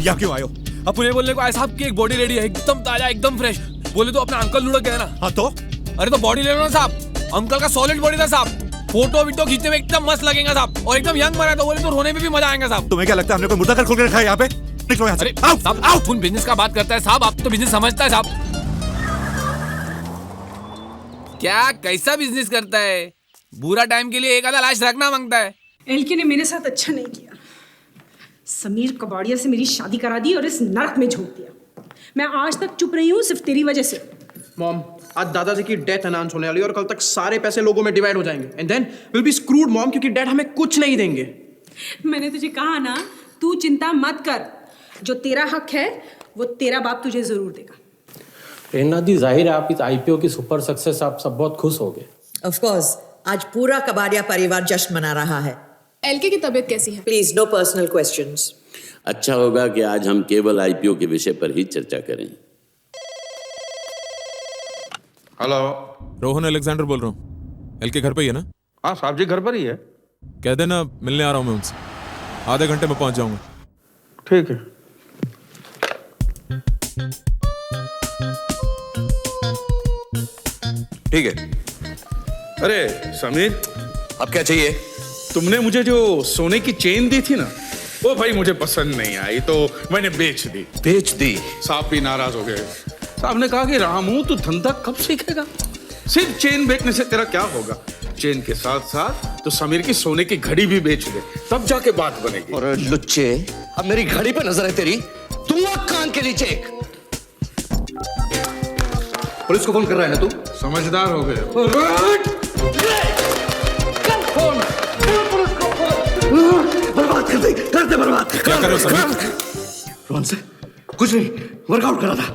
या क्यों आयो? अब उन्हें बोलने को आए साहब की एक बॉडी रेडी है, एकदम ताजा, एकदम फ्रेश। बोले तो अपना अंकल लुढ़क गया ना। हाँ तो? अरे तो बॉडी ले लो ना साहब। अंकल का सॉलिड बॉडी था साहब। फोटो वीटो खींचते हुए एकदम मस्त लगेगा साहब, और एकदम यंग मरा। तो बोले तो रोने में भी मजा आएगा साहब। तुम्हें क्या लगता है हमने कोई मुर्दा घर खोल के रखा है यहाँ पे? निकलो यहाँ से। साहब आप उन बिजनेस का बात करता है साहब, आप तो बिजनेस समझता है साहब। क्या कैसा बिजनेस करता है? बुरा टाइम के लिए एक आधा लाश रखना मांगता है। एलके ने मेरे साथ अच्छा नहीं किया। समीर कबाड़िया से मेरी शादी करा दी और इस नरक में झोंक दिया। मैं आज तक चुप रही हूँ सिर्फ तेरी वजह से। मॉम, आज दादाजी की डेथ अनाउंस होने वाली है और कल तक सारे पैसे लोगों में डिवाइड हो जाएंगे, and then will be screwed mom, क्योंकि डैड हमें कुछ नहीं देंगे। मैंने तुझे कहा ना, तू चिंता मत कर। जो तेरा हक है वो तेरा बाप तुझे जरूर देगा। प्रेरणा दी, जाहिर है आप इस आईपीओ की सुपर सक्सेस आप सब बहुत खुश हो गए। ऑफ कोर्स, आज पूरा कबाड़िया परिवार जश्न मना रहा है। एलके की तबीयत कैसी है? Please no personal questions. अच्छा होगा कि आज हम केवल आईपीओ के विषय पर ही चर्चा करें। हेलो, रोहन अलेक्जेंडर बोल रहा हूँ। एलके घर पे ही है ना? हाँ साहब जी घर पर ही है। कह देना मिलने आ रहा हूँ मैं उनसे। आधे घंटे में पहुंच जाऊंगा। ठीक है। ठीक है। अरे समीर, अब क्या चाहिए? तुमने मुझे जो सोने की चेन दी थी ना, वो भाई मुझे पसंद नहीं आई तो मैंने बेच दी। बेच दी? साहब भी नाराज हो गए। साहब ने कहा कि रामू तू धंधा कब सीखेगा? सिर्फ चेन बेचने से तेरा क्या होगा? चेन के साथ साथ तो समीर की सोने की घड़ी भी बेच दे, तब जाके बात बनेगी। और लुच्चे, अब मेरी घड़ी पे नजर है तेरी? दूंगा कान के नीचे। पुलिस को फोन कर रहा है ना तू? समझदार हो गए। बर्बाद कर दे बर्बाद। क्या कर रहे हो समीर? रोहन से कुछ नहीं, वर्कआउट करा था।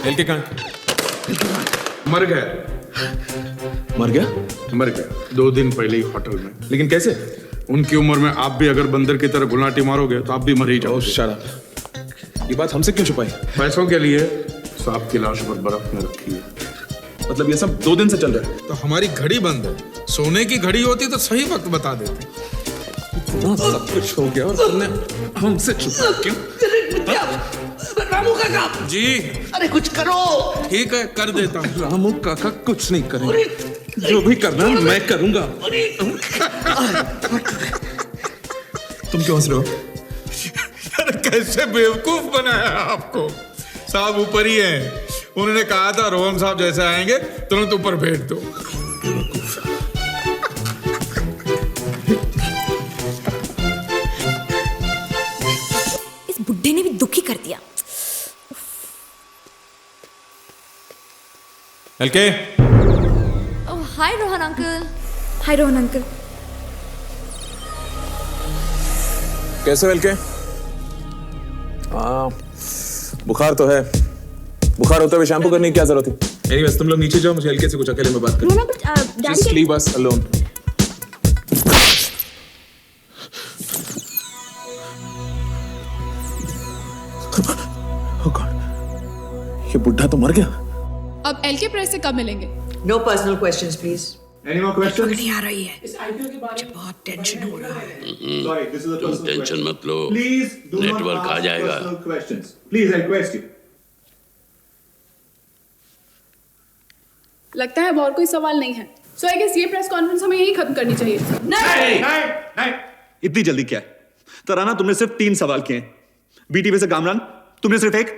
एलके कहाँ? मर गया। मर गया? मर गया 2 दिन पहले ही होटल में। लेकिन कैसे? उनकी उम्र में आप भी अगर बंदर की तरह गुलाटी मारोगे तो आप भी मर ही जाओ। शराब, ये बात हमसे क्यों छुपाई? पैसों के लिए सांप की लाश पर बर्फ में रखी है। मतलब ये सब 2 दिन से चल रहा है? तो हमारी घड़ी बंद है। सोने की घड़ी होती तो सही वक्त बता देते। सब कुछ हो गया और तुमने हमसे छुपा क्यों? रामू काका जी, अरे कुछ करो। ठीक है, कर देता हूँ। रामू काका कुछ नहीं करेंगे, जो भी करना मैं करूंगा। तुम क्यों हंस रहे हो? अरे कैसे बेवकूफ बनाया आपको। साहब ऊपर ही है, उन्होंने कहा था रोहन साहब जैसे आएंगे तुरंत ऊपर भेज दो। इस बुड्ढे ने भी दुखी कर दिया। एलके, हाय रोहन अंकल। हाय रोहन अंकल। कैसे हो एलके? बुखार तो है। बुखार होते हुए शैम्पू करने की क्या जरूरत है? एनीवेज तुम लोग नीचे जाओ, मुझे एलके से कुछ अकेले में बात करनी है। Just leave us alone. ये बुढ़ा तो मर गया। अब एलके प्रेस से कब मिलेंगे? No personal questions please. Any more questions? नहीं आ रही है। इस आईपीओ के बारे में बहुत टेंशन हो रहा है। Sorry, this is a तुम personal टेंशन question. मत लो, Please do not नेटवर्क आ ask जाएगा। personal questions. Please, I request you. लगता है अब और कोई सवाल नहीं है। सो आई गेस ये प्रेस कॉन्फ्रेंस हमें यही खत्म करनी चाहिए। नहीं। इतनी जल्दी क्या है? तराना, तुमने सिर्फ 3 सवाल किए हैं। बीटीवी से कामरान तुमने सिर्फ 1,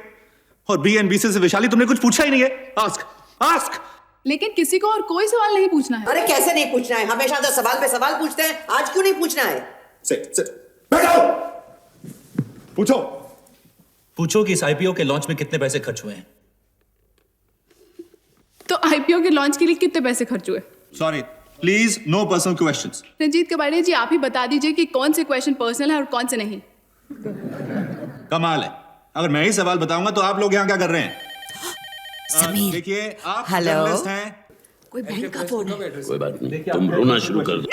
और बीएनबीसी से वैशाली तुमने कुछ पूछा ही नहीं है। आस्क। लेकिन किसी को और कोई सवाल नहीं पूछना है। अरे कैसे नहीं पूछना है? हमेशा तो सवाल पे सवाल पूछते हैं, आज क्यों नहीं पूछना है? बैठो। पूछो कि इस आईपीओ के लॉन्च में कितने पैसे खर्च हुए हैं। तो आईपीओ के लॉन्च के लिए कितने पैसे खर्च हुए? Sorry, please no personal questions. Ranjeet Kabadiya ji, आप ही बता दीजिए कि कौन से क्वेश्चन पर्सनल है और कौन से नहीं। कमाल है, अगर मैं ही सवाल बताऊंगा तो आप लोग यहाँ क्या कर रहे हैं? समीर, देखिए, आप हेलो, जर्नलिस्ट हैं। कोई बैंक का फोन है। कोई बात नहीं, तुम रोना शुरू कर दो।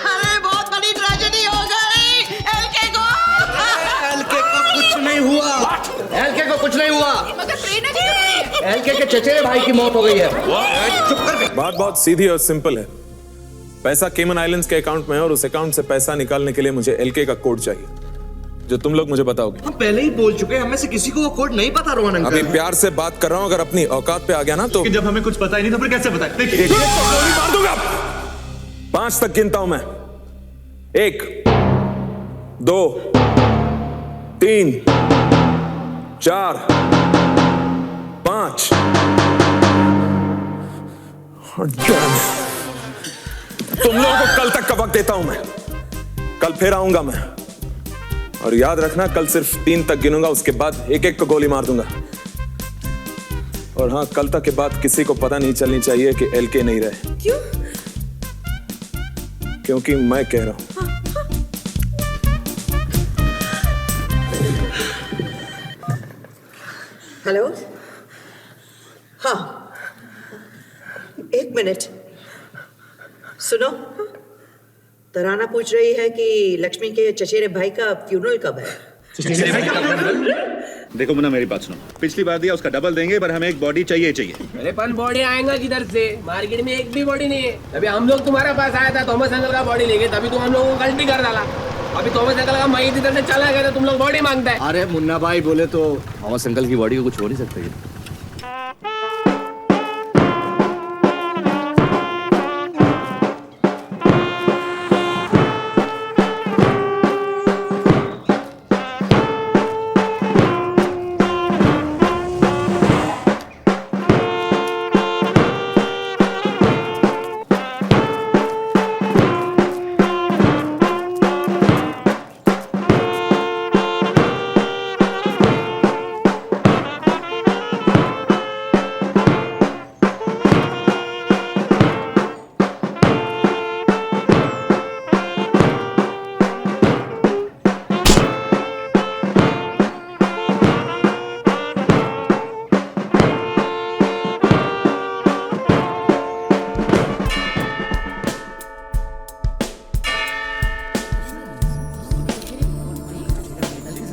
अरे बहुत बड़ी ट्रेजेडी हो गई। एलके को कुछ नहीं हुआ। एलके को कुछ नहीं हुआ। मगर प्रेरणा जी क्यों नहीं है? एलके के चचेरे भाई की मौत हो गई है। चुप कर। बात बहुत सीधी और सिंपल है। पैसा केमन आइलैंड्स के अकाउंट में है और उस अकाउंट से पैसा निकालने के लिए मुझे एलके का कोड चाहिए, जो तुम लोग मुझे बताओगे। हम पहले ही बोल चुके हैं, हमें से किसी को वो कोड नहीं पता। रोहन अंकल, अभी प्यार से बात कर रहा हूं, अगर अपनी औकात पे आ गया ना तो जब हमें कुछ पता ही नहीं तो फिर कैसे बताए? देखिए, गोली मार दूंगा। 5 तक गिनता हूं मैं। 1 2 3 4 5। तुम लोगों को कल तक का वक्त देता हूं मैं। कल फिर आऊंगा मैं, और याद रखना कल सिर्फ 3 तक गिनूंगा, उसके बाद एक-एक को गोली मार दूंगा। और हाँ, कल तक के बाद किसी को पता नहीं चलनी चाहिए कि एलके नहीं रहे। क्यों? क्योंकि मैं कह रहा हूं। हेलो, हाँ, 1 मिनट सुनो। तराना पूछ रही है कि लक्ष्मी के चचेरे भाई का फ्यूनरल कब है? देखो मुन्ना, मेरी बात सुनो। पिछली बार दिया उसका डबल देंगे, पर हमें एक बॉडी चाहिए। अरे पर बॉडी आएगा किधर से? मार्केट में एक भी बॉडी नहीं है। अभी हम लोग तुम्हारे पास आया था, थॉमस अंकल का बॉडी लेके, तभी तुम हम लोगों को गलती कर डाला। अभी थॉमस अंकल का मई इधर से चला गया तो तुम लोग बॉडी मांगता है। अरे मुन्ना भाई बोले तो थॉमस अंकल की बॉडी को कुछ हो नहीं सकता।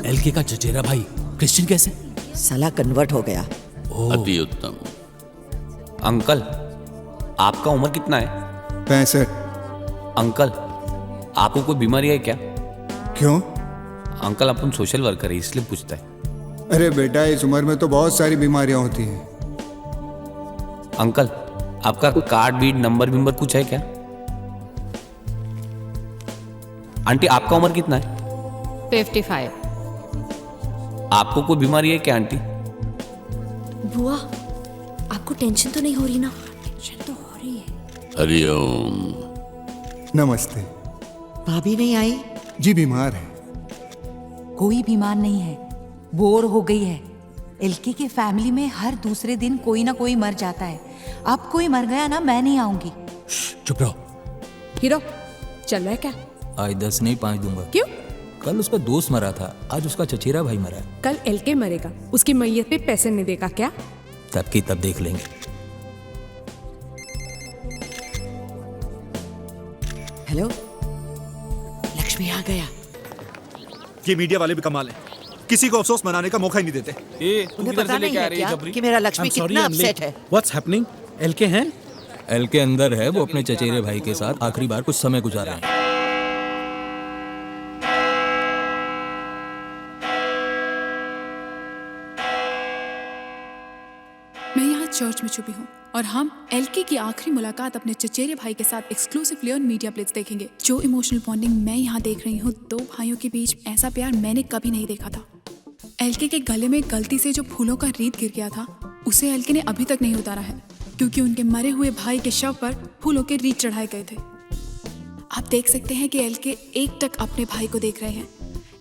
एलके का चचेरा भाई क्रिश्चियन कैसे? साला कन्वर्ट हो गया। अति उत्तम। अंकल, आपका उम्र कितना है? 65। अंकल, आपको कोई बीमारी है क्या? क्यों? अंकल, अपन सोशल वर्कर है इसलिए पूछता है। अरे बेटा, इस उम्र में तो बहुत सारी बीमारियां होती हैं। अंकल, आपका कार्ड बीट नंबर विंबर कुछ है क्या? आंटी, आपका उम्र कितना है? 55। आपको कोई बीमारी है क्या आंटी? बुआ, आपको टेंशन तो नहीं हो रही ना? टेंशन तो हो रही है। हरिओम। नमस्ते। भाभी नहीं आई? जी बीमार है। कोई बीमार नहीं है, बोर हो गई है। एलके के फैमिली में हर दूसरे दिन कोई ना कोई मर जाता है। अब कोई मर गया ना, मैं नहीं आऊंगी। चुप रहो। हीरो, चल रहा है क्या? आज 10 नहीं 5 दूंगा। क्यों? कल उसका दोस्त मरा था, आज उसका चचेरा भाई मरा है। कल एलके मरेगा, उसकी मैयत पे पैसे नहीं देगा क्या? तब की तब देख लेंगे। हेलो, लक्ष्मी आ गया। ये मीडिया वाले भी कमाल है, किसी को अफसोस मनाने का मौका ही नहीं देते। उन्हें पता नहीं है क्या कि मेरा लक्ष्मी कितना अपसेट है? What's happening? एलके हैं? एलके अंदर है, वो अपने चचेरे भाई के साथ आखिरी बार कुछ समय गुजारा है। मैं यहाँ चर्च में छुपी हूँ और हम एलके की आखिरी मुलाकात अपने चचेरे भाई के साथ एक्सक्लूसिवली ऑन मीडिया प्लेट्स देखेंगे। जो इमोशनल बॉन्डिंग मैं यहाँ देख रही हूँ, दो भाइयों के बीच ऐसा प्यार मैंने कभी नहीं देखा था। एलके के गले में गलती से जो फूलों का रीत गिर गया था, उसे एलके ने अभी तक नहीं उतारा है, क्योंकि उनके मरे हुए भाई के शव पर फूलों के रीत चढ़ाए गए थे। आप देख सकते हैं कि एलके एकटक अपने भाई को देख रहे हैं।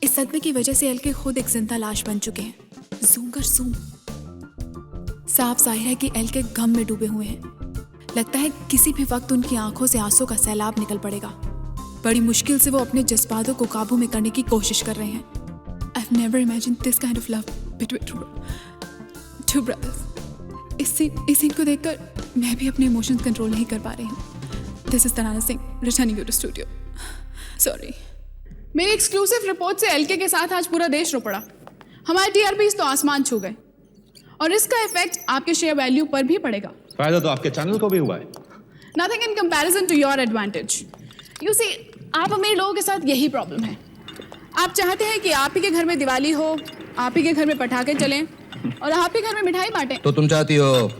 इस सदमे की वजह से एलके खुद एक जिंदा लाश बन चुके हैं। जूम कर जूम। साफ जाहिर है कि एलके गम में डूबे हुए हैं। लगता है किसी भी वक्त उनकी आंखों से आंसू का सैलाब निकल पड़ेगा। बड़ी मुश्किल से वो अपने जज्बातों को काबू में करने की कोशिश कर रहे हैं। I've never imagined this kind of love between two brothers. इस सीन को देखकर मैं भी अपने इमोशंस कंट्रोल नहीं कर पा रही हूँ। This is Tarana Singh returning you to studio. Sorry. मेरी एक्सक्लूसिव रिपोर्ट से एलके के साथ आज पूरा देश रो पड़ा। हमारे टीआरपीज़ तो आसमान छू गए और इसका इफेक्ट आपके शेयर वैल्यू पर भी पड़ेगा। फायदा तो आपके चैनल को भी हुआ है। Nothing in comparison to your advantage. You see, आप अमीर लोगों के साथ यही प्रॉब्लम है। आप चाहते हैं कि आप ही के घर में दिवाली हो, आप ही के घर में पटाखे चलें और आप ही घर में मिठाई बांटें। तो तुम चाहती हो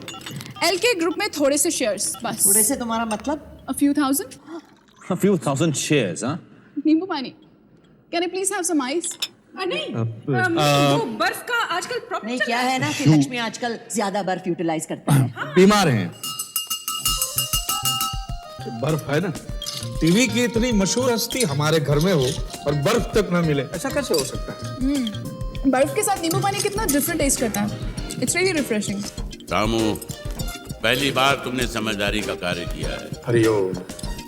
एलके ग्रुप में थोड़े से शेयर्स बस। थोड़े से तुम्हारा मतलब? A few thousand. A few thousand shares, हाँ? नींबू पानी। Can I please have some ice? नहीं, वो बर्फ का आजकल प्रॉब्लम नहीं, क्या है ना कि लक्ष्मी आजकल ज्यादा बर्फ यूटिलाइज करता है। बीमार हैं। बर्फ है ना, टीवी की इतनी मशहूर हस्ती हमारे घर में हो और बर्फ तक ना मिले, ऐसा कैसे हो सकता है? बर्फ के साथ नींबू पानी कितना डिफरेंट टेस्ट करता है। It's really refreshing. रामू, पहली बार तुमने समझदारी का कार्य किया है। हरिओम।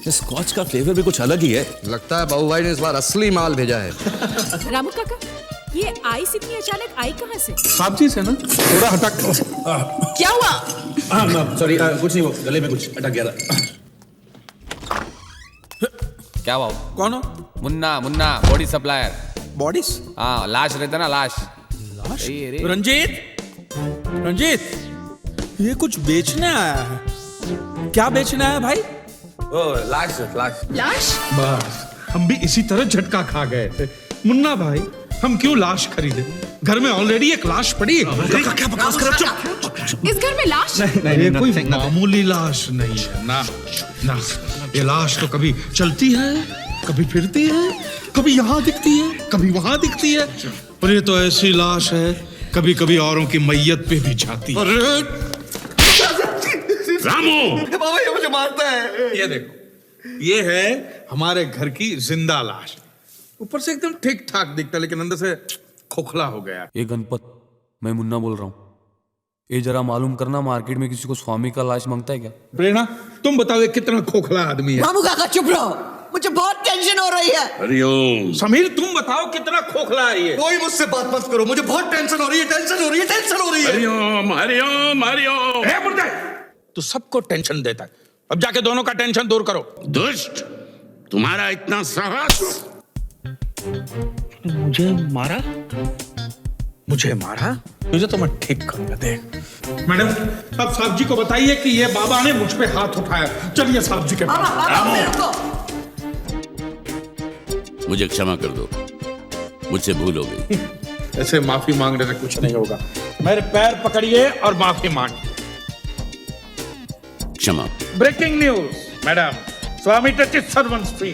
स्कॉच का फ्लेवर भी कुछ अलग ही है। लगता है बाबू भाई ने इस बार असली माल भेजा है। रामू काका, ये आइस इतनी अचानक आई कहाँ से? सब्जी से ना, थोड़ा हटक। क्या हुआ? सॉरी, कुछ नहीं, वो गले में कुछ अटक गया था। क्या बाबू? कौन हो? Munna body supplier. बॉडीज? हाँ, लाश रहता ना, लाश। रंजीत, ये कुछ बेचने आया है। क्या बेचने आया भाई? ओ, लाश। बस हम भी इसी तरह झटका खा गए थे। मुन्ना भाई, हम क्यों लाश खरीदे? घर में ऑलरेडी एक लाश पड़ी है। क्या बकवास कर रहे हो? इस घर में लाश? ये कोई मामूली लाश नहीं है ना। ये लाश तो कभी चलती है, कभी फिरती है, कभी यहाँ दिखती है, कभी वहां दिखती है, और ये तो ऐसी लाश है कभी कभी औरों की मैयत पे भी जाती है। रामू, बाबा ये मुझे मारता है। ये देखो, ये है हमारे घर की जिंदा लाश। ऊपर से एकदम ठीक ठाक दिखता है, लेकिन अंदर से खोखला हो गया। ये गणपत, मैं मुन्ना बोल रहा हूँ। ये जरा मालूम करना, मार्केट में किसी को स्वामी का लाश मांगता है क्या? प्रेरणा, तुम बताओ ये कितना खोखला आदमी है? रामू काका चुप रहो, मुझे बहुत टेंशन हो रही है। हरिओम। समीर, तुम बताओ कितना खोखला है ये? कोई मुझसे बात मत करो, मुझे बहुत टेंशन हो रही है। हरिओम। तो सबको टेंशन देता है। अब जाके दोनों का टेंशन दूर करो। दुष्ट, तुम्हारा इतना साहस। मुझे मारा? तुझे तो मैं ठीक करूंगा, देख। मैडम, अब साहब जी को बताइए कि ये बाबा ने मुझ पे हाथ उठाया। चलिए साहब जी के पास। मुझे क्षमा कर दो, मुझसे भूल हो गई। ऐसे माफी मांगने से कुछ नहीं होगा। मेरे पैर पकड़िए और माफी मांगिए। क्षमा। ब्रेकिंग न्यूज, मैडम, स्वामी टचिस सर्वेंट्स फ्री।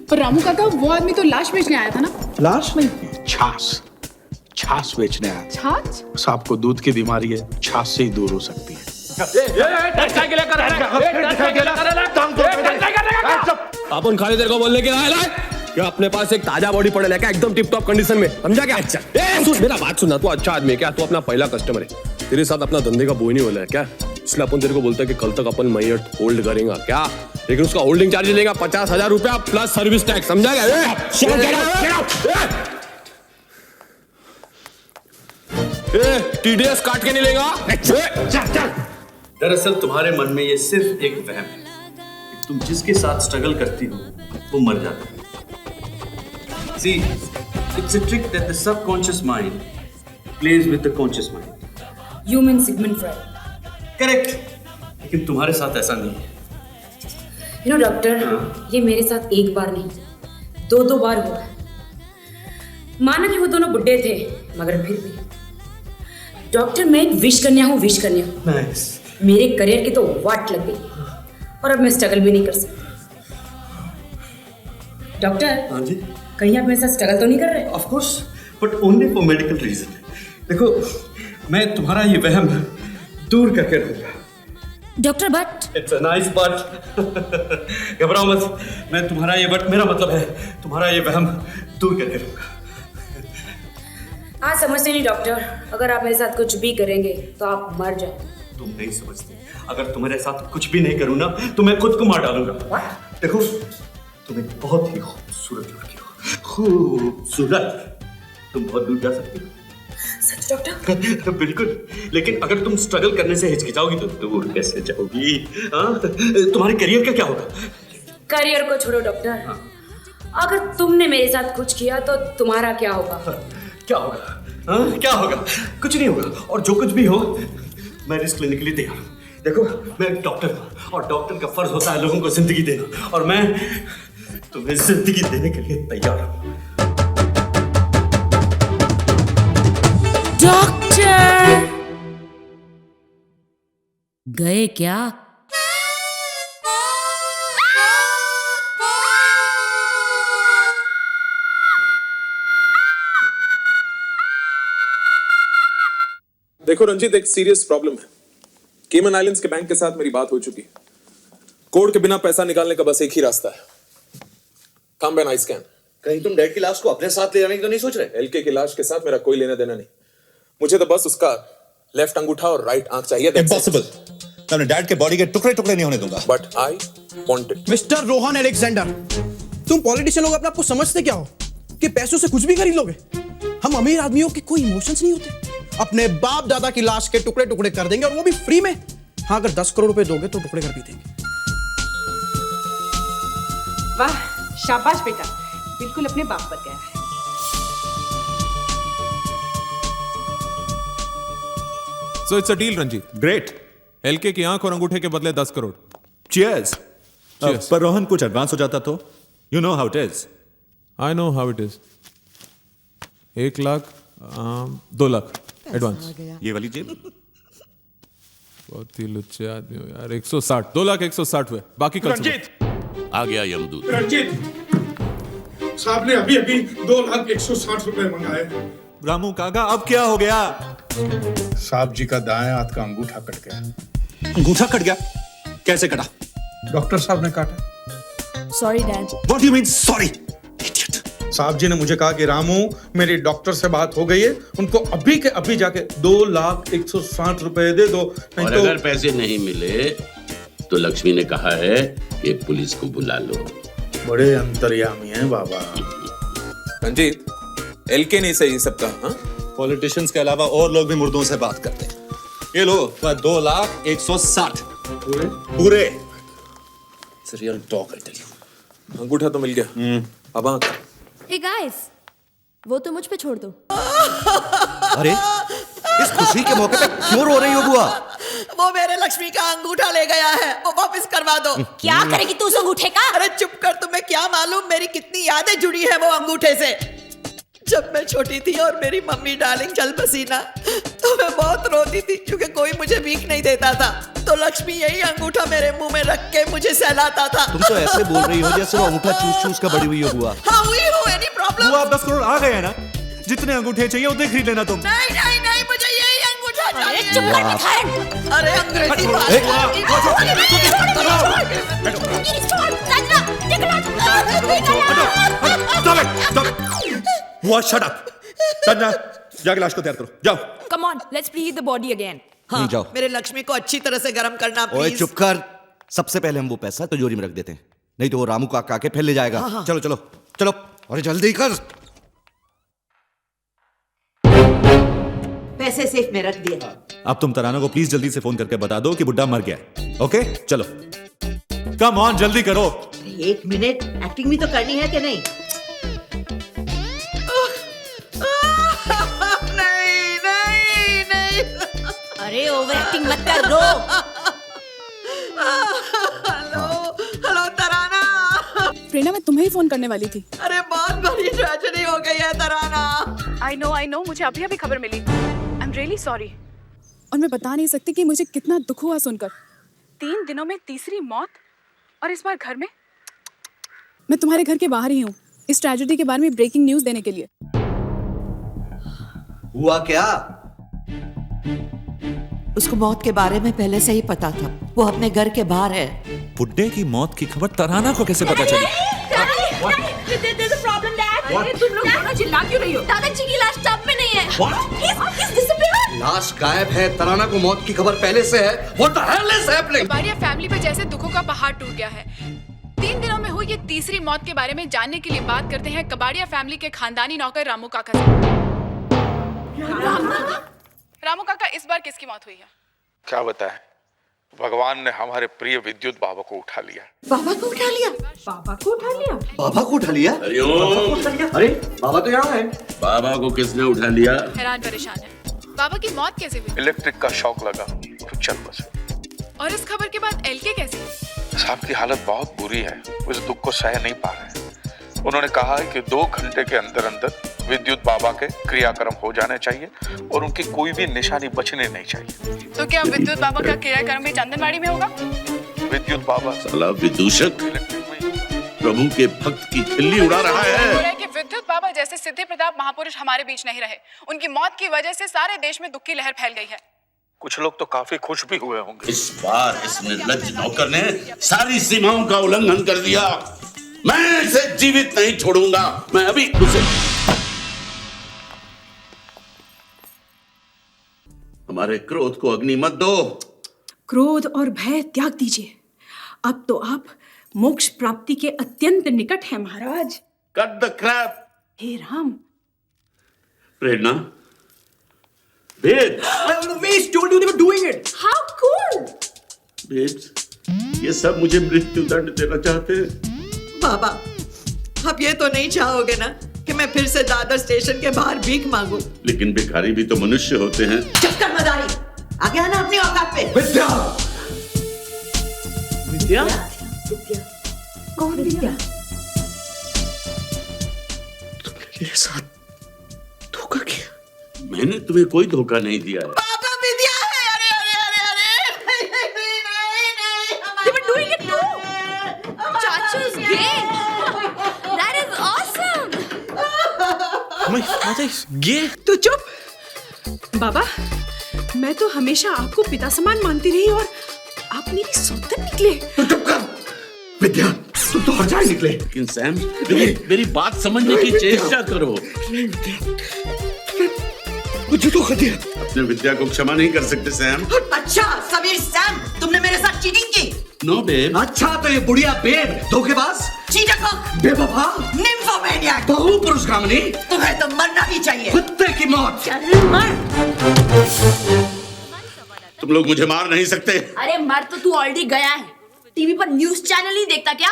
पर रामू काका, वो आदमी तो लाश बेचने आया था ना? लाश नहीं, छाछ बेचने आया। छाछ? सांप को दूध की बीमारी है, छाछ से ही दूर हो सकती है। अपन खाली देर को बोलने के लायक क्या? अपने पास एक ताजा बॉडी पड़े क्या, एकदम टिप टॉप कंडीशन में, समझा क्या? सुन मेरा बात सुनना, तू अच्छा आदमी है क्या? तू अपना पहला कस्टमर है, तेरे साथ अपना धंधे का बोई नहीं बोला है क्या? इसलिए अपन तेरे को बोलता है कि कल तक अपन मैयट होल्ड करेंगे क्या, लेकिन उसका होल्डिंग चार्ज लेगा 50,000 रुपया प्लस सर्विस टैक्स, समझा क्या? TDS काट के नहीं लेगा। दरअसल तुम्हारे मन में ये सिर्फ एक वहम है कि तुम जिसके साथ स्ट्रगल करती हो वो मर जाता है। See, it's a trick that the subconscious mind plays with the conscious mind. You mean Sigmund Freud? Correct. लेकिन तुम्हारे साथ ऐसा नहीं है। You know, डॉक्टर, ये मेरे साथ एक बार नहीं, दो बार हुआ। माना कि वो दोनों बुड्ढे थे, मगर फिर भी डॉक्टर, मैं एक विश कन्या हूँ। Nice. मेरे करियर की तो वाट लग गई और अब मैं स्ट्रगल भी नहीं कर सकती। डॉक्टर, हाँ जी, कहीं आप मेरे साथ स्ट्रगल तो नहीं कर रहे? Of course, but only for medical reason. देखो, मैं तुम्हारा ये वहम दूर करके रहूंगा। Doctor, but It's a nice but. घबराओ मत, मैं तुम्हारा ये बट, मेरा मतलब है तुम्हारा ये वहम दूर करके रहूंगा। आज समझते नहीं डॉक्टर, अगर आप मेरे साथ कुछ भी करेंगे तो आप मर जाओ। तुम नहीं समझते, अगर तुम्हारे साथ कुछ भी नहीं करूँ ना तो मैं खुद को मार डालूंगा। देखो, तुम एक बहुत ही खूबसूरत लड़की हो, खूबसूरत, तुम बहुत दूर जा सकती हो। सच डॉक्टर? बिल्कुल, लेकिन अगर तुम स्ट्रगल करने से हिचकिचाओगी तो दूर कैसे जाओगी? तुम्हारे करियर का क्या होगा? करियर को छोड़ो डॉक्टर, अगर तुमने मेरे साथ कुछ किया तो तुम्हारा क्या होगा? क्या होगा? क्या होगा? कुछ नहीं होगा, और जो कुछ भी हो मैं रिस्क लेने के लिए तैयार हूँ। देखो, मैं एक डॉक्टर हूँ और डॉक्टर का फर्ज होता है लोगों को जिंदगी देना, और मैं तुम्हें जिंदगी देने के लिए तैयार हूँ। डॉक्टर गए क्या? देखो रंजीत, एक सीरियस प्रॉब्लम है। केमन आइलैंड्स के बैंक के साथ मेरी बात हो चुकी है। कोड के बिना पैसा निकालने का बस एक ही रास्ता है, कम बाय नाइट स्कैन। कहीं तुम डैड की लाश को अपने साथ ले जाने की तो नहीं सोच रहे? एलके की लाश के साथ मेरा कोई लेना देना नहीं, मुझे तो बस उसका लेफ्ट अंगूठा और राइट आंख चाहिए। इम्पॉसिबल, मैं अपने डैड के बॉडी के टुकड़े टुकड़े नहीं होने दूंगा। But I want it. Mister Rohan Alexander, तुम पॉलिटिशियन लोग अपने आप को समझते क्या हो कि पैसों से कुछ भी खरीद लोगे? हम अमीर आदमियों के कोई इमोशंस नहीं होते। अपने बाप दादा की लाश के टुकड़े टुकड़े कर देंगे, और वो भी फ्री में। हाँ, अगर 10 करोड़ रुपए दोगे तो टुकड़े कर भी देंगे। वाह, शाबाश बेटा, बिल्कुल अपने बाप पर गया है। So it's a deal, Ranjeet. Great. LK की आंख और अंगूठे के बदले 10 करोड़। Cheers. पर रोहन कुछ एडवांस हो जाता तो? You know how it is. I know how it is. 1 lakh 2 lakh advance. ये वाली जेब? बहुत ही लुच्चे आदमी हो यार। 160, 2 लाख 160 हुए, बाकी कल रंजीत, आ गया यमदूत। रंजीत साहब ने अभी 2,160 रुपए मंगाए। रामू काका, अब क्या हो गया? साहब जी का दाएं हाथ का अंगूठा कट गया। अंगूठा कट गया? कैसे कटा? डॉक्टर साहब ने काटा। Sorry dad. What do you mean sorry? साहब जी ने मुझे कहा कि रामू, मेरी डॉक्टर से बात हो गई है, उनको अभी के अभी जाके 2,160 रुपए दे दो, नहीं और तो... अगर पैसे नहीं मिले तो लक्ष्मी ने कहा है कि पुलिस को बुला लो। बड़े अंतर्यामी हैं बाबा। रंजीत, एलके नहीं सही सबका। पॉलिटिशियंस के अलावा और लोग भी मुर्दों से बात करते हैं। ये लो 2,160 पूरे। रियल टॉक है। अंगूठा तो मिल गया, अब आंख। हे गाइस, वो तो मुझ पे छोड़ दो। अरे, इस खुशी के मौके पे क्यों रो रही हो बुआ? वो मेरे लक्ष्मी का अंगूठा ले गया है, वो वापस करवा दो। क्या करेगी तू उस अंगूठे का? अरे चुप कर, तुम्हें क्या मालूम मेरी कितनी यादें जुड़ी है वो अंगूठे से। जब मैं छोटी थी और मेरी मम्मी डार्लिंग चल बसी ना, तो मैं बहुत रोती थी क्योंकि कोई मुझे भीख नहीं देता था। तो लक्ष्मी यही अंगूठा मेरे मुंह में रख के मुझे सहलाता था। तुम तो ऐसे बोल रही हो जैसे वो अंगूठा चूस चूस का बड़ी हुई हो बुआ। हाँ हुई हो, एनी प्रॉब्लम? बुआ, 10 करोड़ आ गए हैं ना? जितने अंगूठे चाहिए उतने खरीद लेना तुम। नहीं नहीं नहीं, मुझे यही अंगूठा चाहिए। चुप कर मिठाई। अरे अंग्रेजी बुआ, शट अप। संजना, जाके लाश को तैयार करो, जाओ। Come on, let's preheat the body again. नहीं, जाओ। मेरे लक्ष्मी को अच्छी तरह से गर्म करना ओए प्लीज। चुप कर। सबसे पहले हम वो पैसा तिजोरी में रख देते हैं, नहीं तो वो रामू काका आके फिर ले जाएगा। हाँ, हाँ। चलो चलो चलो, अरे जल्दी कर। पैसे सेफ में रख दिए। अब तुम तराना को प्लीज जल्दी से फोन करके बता दो कि बुड्ढा मर गया है। ओके चलो, कम ऑन, जल्दी करो। 1 मिनट, एक्टिंग भी तो करनी है कि नहीं? नहीं नहीं नहीं। अरे ओवर एक्टिंग मत कर, रो। हेलो तराना। प्रेरणा, मैं तुम्हें ही फोन करने वाली थी। अरे बहुत बड़ी ट्रेजेडी हो गई है तराना। आई नो, मुझे अभी अभी खबर मिली। I am really sorry. और मैं बता नहीं सकती कि मुझे कितना दुख हुआ सुनकर। 3 दिनों में तीसरी मौत, और इस बार घर में। मैं तुम्हारे घर के बाहर ही हूँ इस ट्रेजेडी के बारे में ब्रेकिंग न्यूज देने के लिए। हुआ क्या? उसको मौत के बारे में पहले से ही पता था। वो अपने घर के बाहर है। बुड्ढे की मौत की खबर तराना को कैसे पता चली? तुम लोग यहाँ चिल्ला क्यों रही हो? दादाजी की लाश टब में नहीं है। He's disappeared. लाश गायब है, तराना को मौत की खबर पहले से है। What the hell is happening? Kabadia family पे जैसे दुखों का पहाड़ टूट गया है। 3 दिनों में हुई ये तीसरी मौत के बारे में जानने के लिए बात करते हैं कबाड़िया फैमिली के खानदानी नौकर रामू काका से। रामू काका, इस बार किसकी मौत हुई है? क्या बताएं, भगवान ने हमारे प्रिय विद्युत बाबा को उठा लिया। बाबा को उठा लिया? बाबा को उठा लिया? अरे बाबा तो यहाँ है। बाबा को किसने उठा लिया? हैरान परेशान है। बाबा की मौत कैसे हुई? इलेक्ट्रिक का शॉक लगा तो चल बसे। और इस खबर के बाद एलके कैसे? साहब की हालत बहुत बुरी है, वो इस दुख को सह नहीं पा रहे हैं। उन्होंने कहा है कि 2 घंटे के अंदर अंदर विद्युत बाबा के क्रियाक्रम हो जाने चाहिए और उनकी कोई भी निशानी बचने नहीं चाहिए। तो क्या विद्युत बाबा का क्रियाक्रम भी चंदनवाड़ी में होगा? विद्युत बाबा साला विदूषक प्रभु के भक्त की खिल्ली उड़ा रहा है। कि विद्युत बाबा जैसे सिद्धि प्रताप महापुरुष हमारे बीच नहीं रहे। उनकी मौत की वजह से सारे देश में दुख की लहर फैल गई है। कुछ लोग तो काफी खुश भी हुए होंगे। इस बार इस निर्लज्ज नौकर ने सारी सीमाओं का उल्लंघन कर दिया। मैं इसे जीवित नहीं छोड़ूंगा। मैं अभी उसे हमारे क्रोध को अग्नि मत दो। क्रोध और भय त्याग दीजिए। अब तो आप मोक्ष प्राप्ति के अत्यंत निकट हैं महाराज। Cut the crap. हे Ram. Prerna, Ved, We told you they were doing it. How cool. Ved, ये सब मुझे मृत्यु दंड देना चाहते हैं। बाबा, आप ये तो नहीं चाहोगे ना कि मैं फिर से दादर स्टेशन के बाहर भीख मांगू? लेकिन भिखारी भी तो मनुष्य होते हैं। चुप कर मदारी, आगे आना अपनी औकात पे। विद्या। विद्या? कौन विद्या? मेरे साथ धोखा किया। मैंने तुम्हें कोई धोखा नहीं दिया है। बाबा विद्या है। अरे अरे अरे अरे नहीं, They were doing it too. Chachu's gay. That is awesome. My father is gay. तो चुप। बाबा, मैं तो हमेशा आपको पिता समान मानती रही और आप मेरी सौतन निकले। तो चुप कर विद्या, तुम तो हर जाए निकले। लेकिन सैम, मेरी बात समझने की चेष्टा करो। मुझे तो दिया। अपने विद्या को क्षमा नहीं कर सकते सैम। अच्छा समीर सैम, तुमने मेरे साथ चीटिंग की? No babe. अच्छा तो ये बुढ़िया बेब, धोखेबाज, चीटक, बेवफा, निम्फोमैनियाक, बहु पुरुषगामिनी। तुम्हें तो मरना ही चाहिए। कुत्ते की मौत। तुम लोग मुझे मार नहीं सकते। अरे मर तो तू ऑलरेडी गया है। टीवी पर न्यूज़ चैनल नहीं देखता क्या?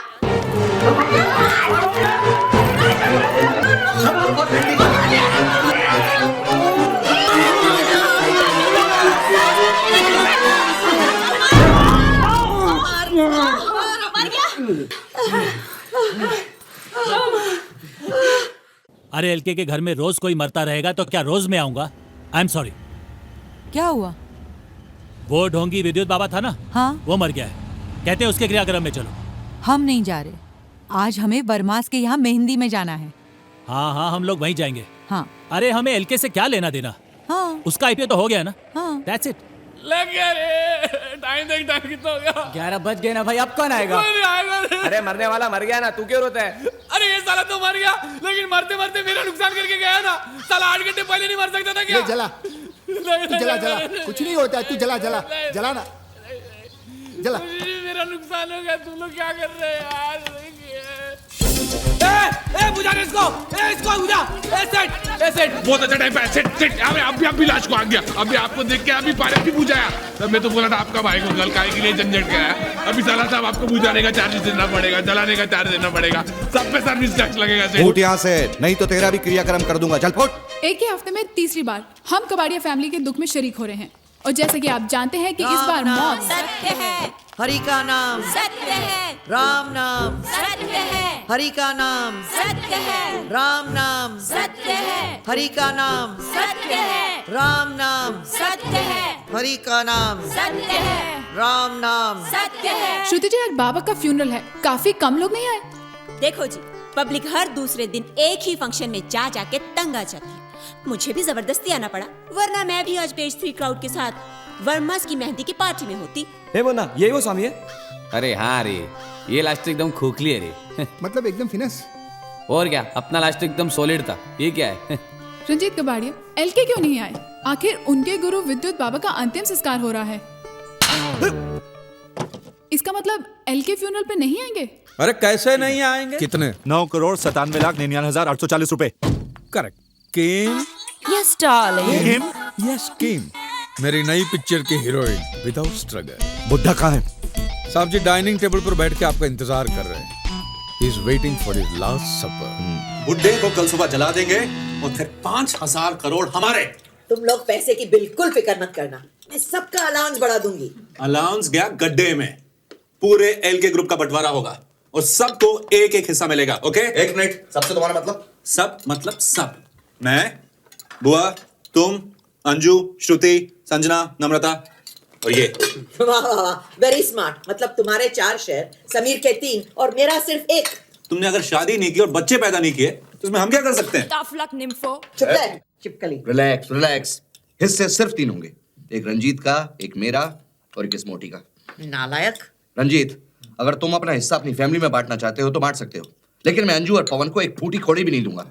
अरे एलके के घर में रोज कोई मरता रहेगा तो क्या रोज मैं आऊंगा? I am sorry. क्या हुआ? वो ढोंगी विद्युत बाबा था ना, हाँ, वो मर गया है। कहते हैं उसके क्रियाक्रम में चलो। हम नहीं जा रहे। आज हमें बरमास के यहाँ मेहंदी में जाना है। हाँ हाँ, हम लोग वहीं जाएंगे। हाँ। अरे हमें एलके से क्या लेना देना? हाँ। उसका आईपीओ तो हो गया ना। हाँ। That's it. लग गया रे। टाइम कितना हो गया? 11 बज गए ना भाई, अब कौन आएगा? अरे मरने वाला मर गया ना, तू क्यों रोता है? अरे ये साला तो मर गया, लेकिन मरते मरते मेरा नुकसान करके गया ना। साला 8 घंटे पहले नहीं मर सकता था क्या? चला तू जला जला, कुछ नहीं होता है, तू जला जला जला ना, जला। मेरा नुकसान हो गया, तुम लोग क्या कर रहे हैं यार? बुझा दे इसको, इसको बुझा। सेट बहुत अच्छा टाइम पे सेट। अभी लाश को आ गया, अभी आपको देख के अभी पायलट भी बुझाया। तब मैं तो बोला था आपका भाई को गल काय के लिए झंझट गया है। अभी साला साहब आपको बुझाने का चार्ज देना पड़ेगा, जलाने का चार्ज देना पड़ेगा, सब पे सर्विस टैक्स लगेगा। फूट यहाँ से, नहीं तो तेरा भी क्रियाक्रम कर दूंगा। चल फुट। एक ही हफ्ते में तीसरी बार हम कबाड़िया फैमिली के दुख में शरीक हो रहे हैं। और जैसे कि आप जानते हैं कि इस बार मौत सत्य है, हरि का नाम सत्य है, राम नाम सत्य है, हरि का नाम सत्य है, राम नाम सत्य है, हरि का नाम सत्य है, राम नाम सत्य है, हरि का नाम सत्य है, राम नाम सत्य है। श्रुति जी, आज बाबा का फ्यूनरल है, काफी कम लोग नहीं आए। देखो जी, पब्लिक हर दूसरे दिन एक ही फंक्शन में जा जाके तंग आ जाती है। मुझे भी जबरदस्ती आना पड़ा, वरना मैं भी आज पेज 3 क्राउड के साथ वर्मास की मेहंदी की पार्टी में होती। हे बोना, यही वो स्वामी है? अरे हाँ रे, ये लास्ट तो एकदम खोखली है रे। मतलब एकदम फिनिश। और क्या, अपना लास्ट तो एकदम सॉलिड था। ये क्या है? रंजीत कबाड़िया एलके क्यों नहीं आए? आखिर उनके गुरु विद्युत बाबा का अंतिम संस्कार हो रहा है। इसका मतलब एलके फ्यूनरल पे नहीं आएंगे? अरे कैसे नहीं आएंगे? कितने? 9,97,99,040 रुपए। Correct. Kim? Yes darling. Yes Kim, मेरी नई पिक्चर की हीरोइन विदाउट स्ट्रगल। बुड्ढा कहाँ है? साहब जी डाइनिंग टेबल पर बैठ के आपका इंतजार कर रहे हैं। He is waiting for his last supper. बुड्ढे को कल सुबह जला देंगे और फिर 5,000 करोड़ हमारे। तुम लोग पैसे की बिल्कुल फिक्र मत करना, मैं सबका अलाउंस बढ़ा दूंगी। अलाउंस गया गड्ढे में। पूरे एलके ग्रुप का बंटवारा होगा और सबको एक एक हिस्सा मिलेगा। ओके? एक मिनट, सबसे तुम्हारा मतलब? सब मतलब सब। मैं, बुआ, तुम, अंजू, श्रुति, संजना, नम्रता और ये। वाह वाह वाह, वेरी स्मार्ट। मतलब तुम्हारे 4 शेयर, समीर के 3 और मेरा सिर्फ 1। तुमने अगर शादी नहीं की और बच्चे पैदा नहीं किए तो इसमें हम क्या कर सकते हैं? Tough luck nympho. चुप रह, चिपकली। Relax relax. हिस्से सिर्फ 3 होंगे, एक रंजीत का, एक मेरा और एक इस मोटी का। नालायक। रंजीत, अगर तुम अपना हिस्सा अपनी फैमिली में बांटना चाहते हो तो बांट सकते हो, लेकिन मैं अंजू और पवन को एक फूटी खोड़ी भी नहीं दूंगा।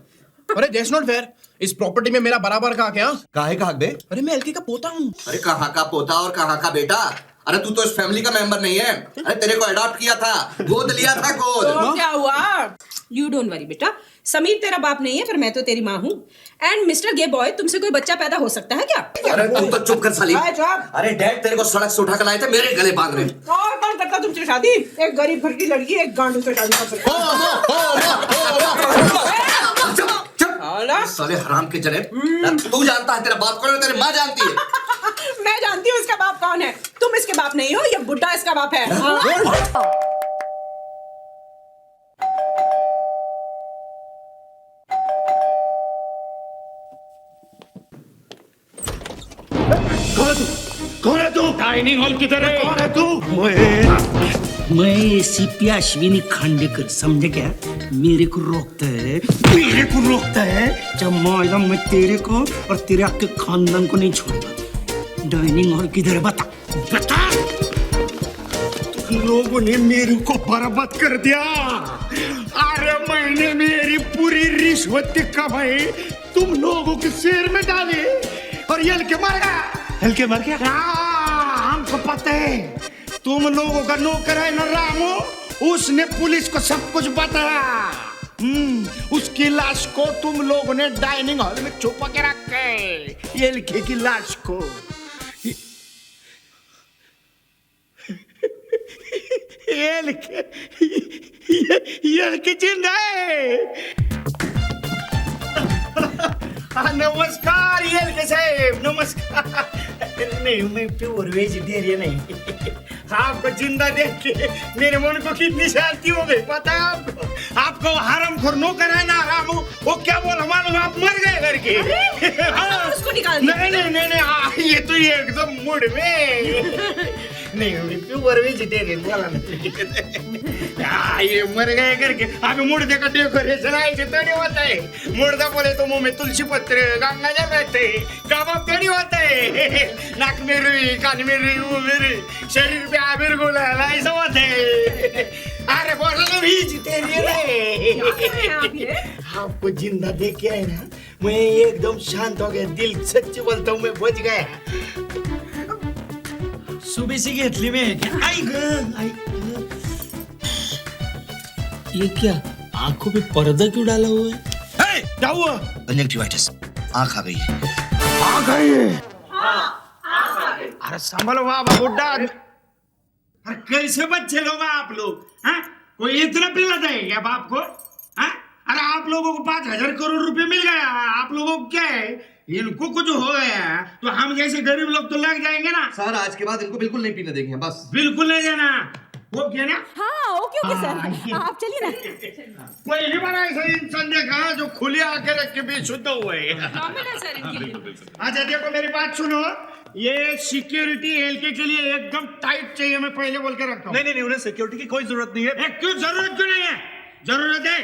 अरे दैट्स नॉट फेयर। इस प्रॉपर्टी में मेरा बराबर का क्या? काहे का हक बे? अरे मैं एलके का पोता हूँ। अरे कहाँ का पोता और कहाँ का बेटा? अरे तू तो इस फैमिली का मेंबर नहीं है। अरे तेरे को अडॉप्ट किया था, गोद लिया था, गोद। तो क्या हुआ? यू डोंट वरी बेटा, समीर तेरा बाप नहीं है पर मैं तो तेरी माँ हूँ। एंड मिस्टर गे बॉय, तुमसे कोई बच्चा पैदा हो सकता है क्या? अरे तू तो चुप कर साली। अरे डैड तेरे को सड़क से उठा कर लाए थे, मेरे गले बांध रहे। कौन करता तुमसे शादी? एक गरीब घर की लड़की एक गांडू से शादी कर सकती है। साले हराम के जने। तू जानता है तेरा बाप कौन है, तेरी माँ जानती है। मैं जानती हूँ इसका बाप कौन है। तुम इसके बाप नहीं हो, ये बुड्ढा इसका बाप है। कौन है तू? डाइनिंग हॉल किधर है? कौन है तू? मैं सीपी अश्विनी खांडेकर, समझे क्या? मेरे को रोकता है जब मालूम मैं तेरे को और तेरे आपके खानदान को नहीं छोड़ूंगा। डाइनिंग हॉल किधर है? बता। तुम लोगों ने मेरे को बर्बाद कर दिया। अरे मैंने मेरी पूरी रिश्वत कमाई तुम लोगों के सिर में डाली और ये हल्के मर गया। हाँ, हमको पता है तुम लोगों का नौकर है ना रामू, उसने पुलिस को सब कुछ बताया। उसकी लाश को तुम लोगों ने डाइनिंग हॉल में छुपा के रखा है। ये लिखे की लाश को ये लिखे जिंदा है। नमस्कार ये लिखे साहब, नमस्कार। नहीं, मैं प्योर वेजिटेरियन नहीं। आपको जिंदा देख के मेरे मन को कितनी शांति हो गई पता है आपको? आपको हरामखोर नौकर है ना रामू, वो क्या बोला मालूम? आप मर गए करके। हाँ, उसको निकाल दिया। नहीं, ये तो एकदम मूड में नहीं, प्योर वेजिटेरियन बोला ना। ये मर गए करके अभी मुर्दे का डेकोरेशन ऐसे थोड़ी होता है। मुर्दा बोले तो मुंह में तुलसी पत्र, गंगा जल रहते, कबाब थोड़ी होता है। नाक में रुई, कान में रुई, मुंह में रुई, शरीर पे आबिर गुलाल, ऐसा होता है। अरे बोला ना वेजिटेरियन है। आपको जिंदा देख के है ना, मैं एकदम शांत हो गया, दिल सच्ची बोलता हूँ, मैं बच गया। सुबह से घेतली में क्या? आई ग। ये क्या आंखों पे पर्दा क्यों डाला हुआ है? क्या हुआ? कंजक्टिवाइटिस, आंख आ गई है। आ गई? अरे संभलो बाबा बुड्ढा। अरे कैसे बच्चे लोग आप लोग? हाँ? कोई इतना पिलाता है क्या बाप को? हाँ? अरे आप लोगों को 5,000 करोड़ रुपए मिल गया, आप लोगों को क्या है? इनको कुछ हो गया तो हम जैसे गरीब लोग तो लग जाएंगे ना। सर आज के बाद इनको बिल्कुल नहीं पीने देंगे, बस बिल्कुल नहीं देना। वो क्या ना? हाँ ओके ओके सर, आप चलिए ना। पहली बार ऐसा इंसान देखा जो खुले आके रख के भी शुद्ध हुए। अच्छा देखो मेरी बात सुनो, ये सिक्योरिटी एलके के लिए एकदम टाइट चाहिए, मैं पहले बोल के रखता हूँ। नहीं, उन्हें सिक्योरिटी की कोई जरूरत नहीं है। क्यों जरूरत क्यों नहीं है? जरूरत है।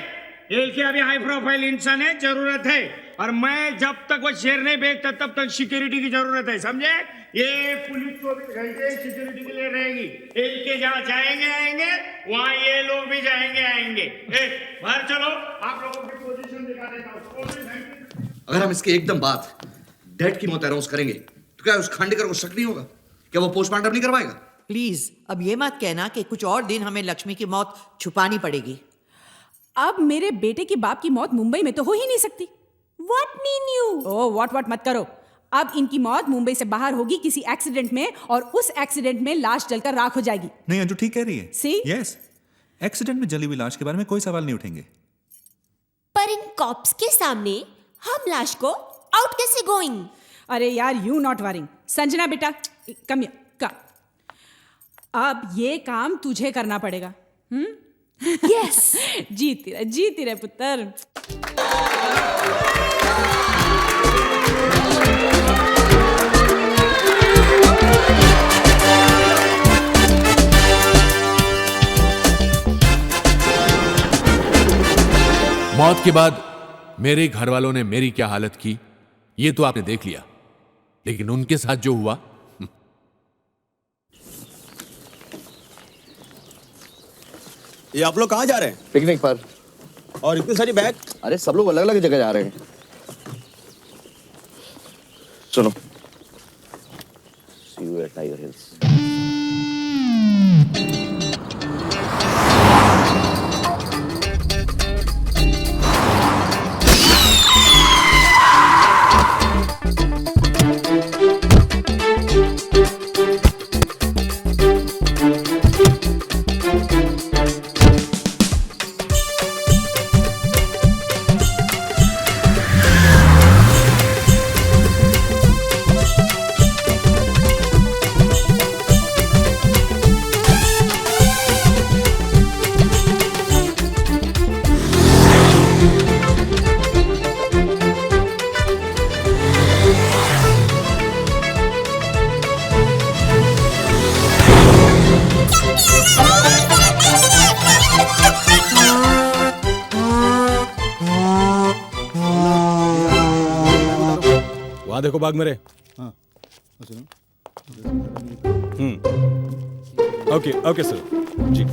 एलके अभी हाई प्रोफाइल इंसान है, जरूरत है। और मैं जब तक वो शेयर नहीं बेचता तब तक सिक्योरिटी की जरूरत है, समझे? ये पुलिस 24 घंटे सिक्योरिटी के लिए रहेगी। एलके जहाँ जाएंगे आएंगे, वहाँ ये लोग भी जाएंगे आएंगे। बाहर चलो, आप लोगों की पोजीशन दिखा देता हूँ। अगर हम इसके एकदम बाद डेड की मौत अनाउंस करेंगे तो क्या उस खांडेकर को शक नहीं होगा? क्या वो पोस्टमार्टम नहीं करवाएगा? प्लीज अब ये मत कहना कि कुछ और दिन हमें लक्ष्मी की मौत छुपानी पड़ेगी। अब मेरे बेटे की बाप की मौत मुंबई में तो हो ही नहीं सकती। What mean you? Oh what मत करो। अब इनकी मौत मुंबई से बाहर होगी किसी एक्सीडेंट में, और उस एक्सीडेंट में लाश जलकर राख हो जाएगी। नहीं अंजू ठीक कह रही है। See? यस, एक्सीडेंट में जली हुई लाश के बारे में कोई सवाल नहीं उठेंगे। पर इन कॉप्स के सामने हम लाश को आउट कैसे गोइंग? अरे यार यू नॉट वरिंग। संजना बेटा कम हियर, कम। अब ये काम तुझे करना पड़ेगा। यस जीती रहे पुत्र। मौत के बाद मेरे घर वालों ने मेरी क्या हालत की ये तो आपने देख लिया, लेकिन उनके साथ जो हुआ। ये आप लोग कहाँ जा रहे हैं? पिकनिक पर। और इतनी सारी बैग? अरे सब लोग अलग अलग जगह जा रहे हैं। सुनो, See you at Tiger Hills. वहां देखो बाग मेरे। ओके ओके सर जी।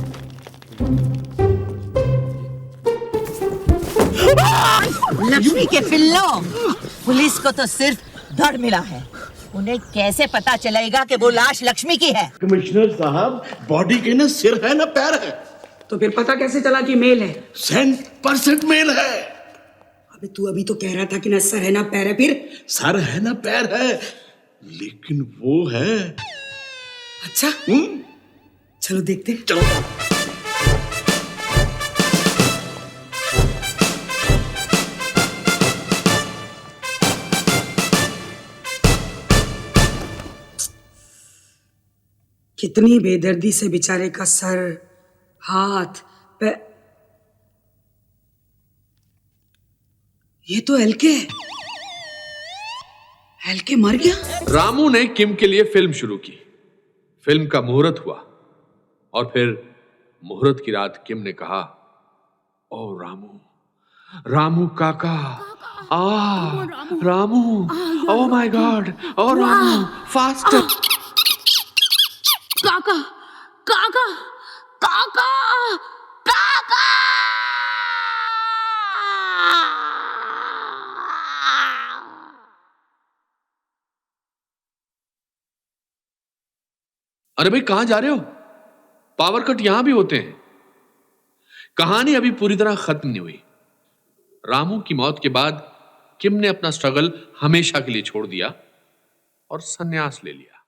लक्ष्मी के पिल्लों, पुलिस को तो सिर्फ धड़ मिला है, उन्हें कैसे पता चलेगा कि वो लाश लक्ष्मी की है? कमिश्नर साहब, बॉडी के ना सिर है ना पैर है। तो फिर पता कैसे चला कि मेल है? 100% मेल है। अबे तू अभी तो कह रहा था कि ना सर है ना पैर है, फिर? सर है ना पैर है, लेकिन वो है। अच्छा चलो देखते हैं। चलो। कितनी बेदर्दी से बेचारे का सर, हाथ, पैर। ये तो एलके है। एलके मर गया। रामू ने किम के लिए फिल्म शुरू की, फिल्म का मुहूर्त हुआ और फिर मुहूर्त की रात किम ने कहा, ओ रामू, रामू काका, रामू, ओ माय गॉड, ओ रामू, फास्टर। काका काका काका काका अरे भाई कहां जा रहे हो? पावर कट यहां भी होते हैं। कहानी अभी पूरी तरह खत्म नहीं हुई। रामू की मौत के बाद किम ने अपना स्ट्रगल हमेशा के लिए छोड़ दिया और संन्यास ले लिया।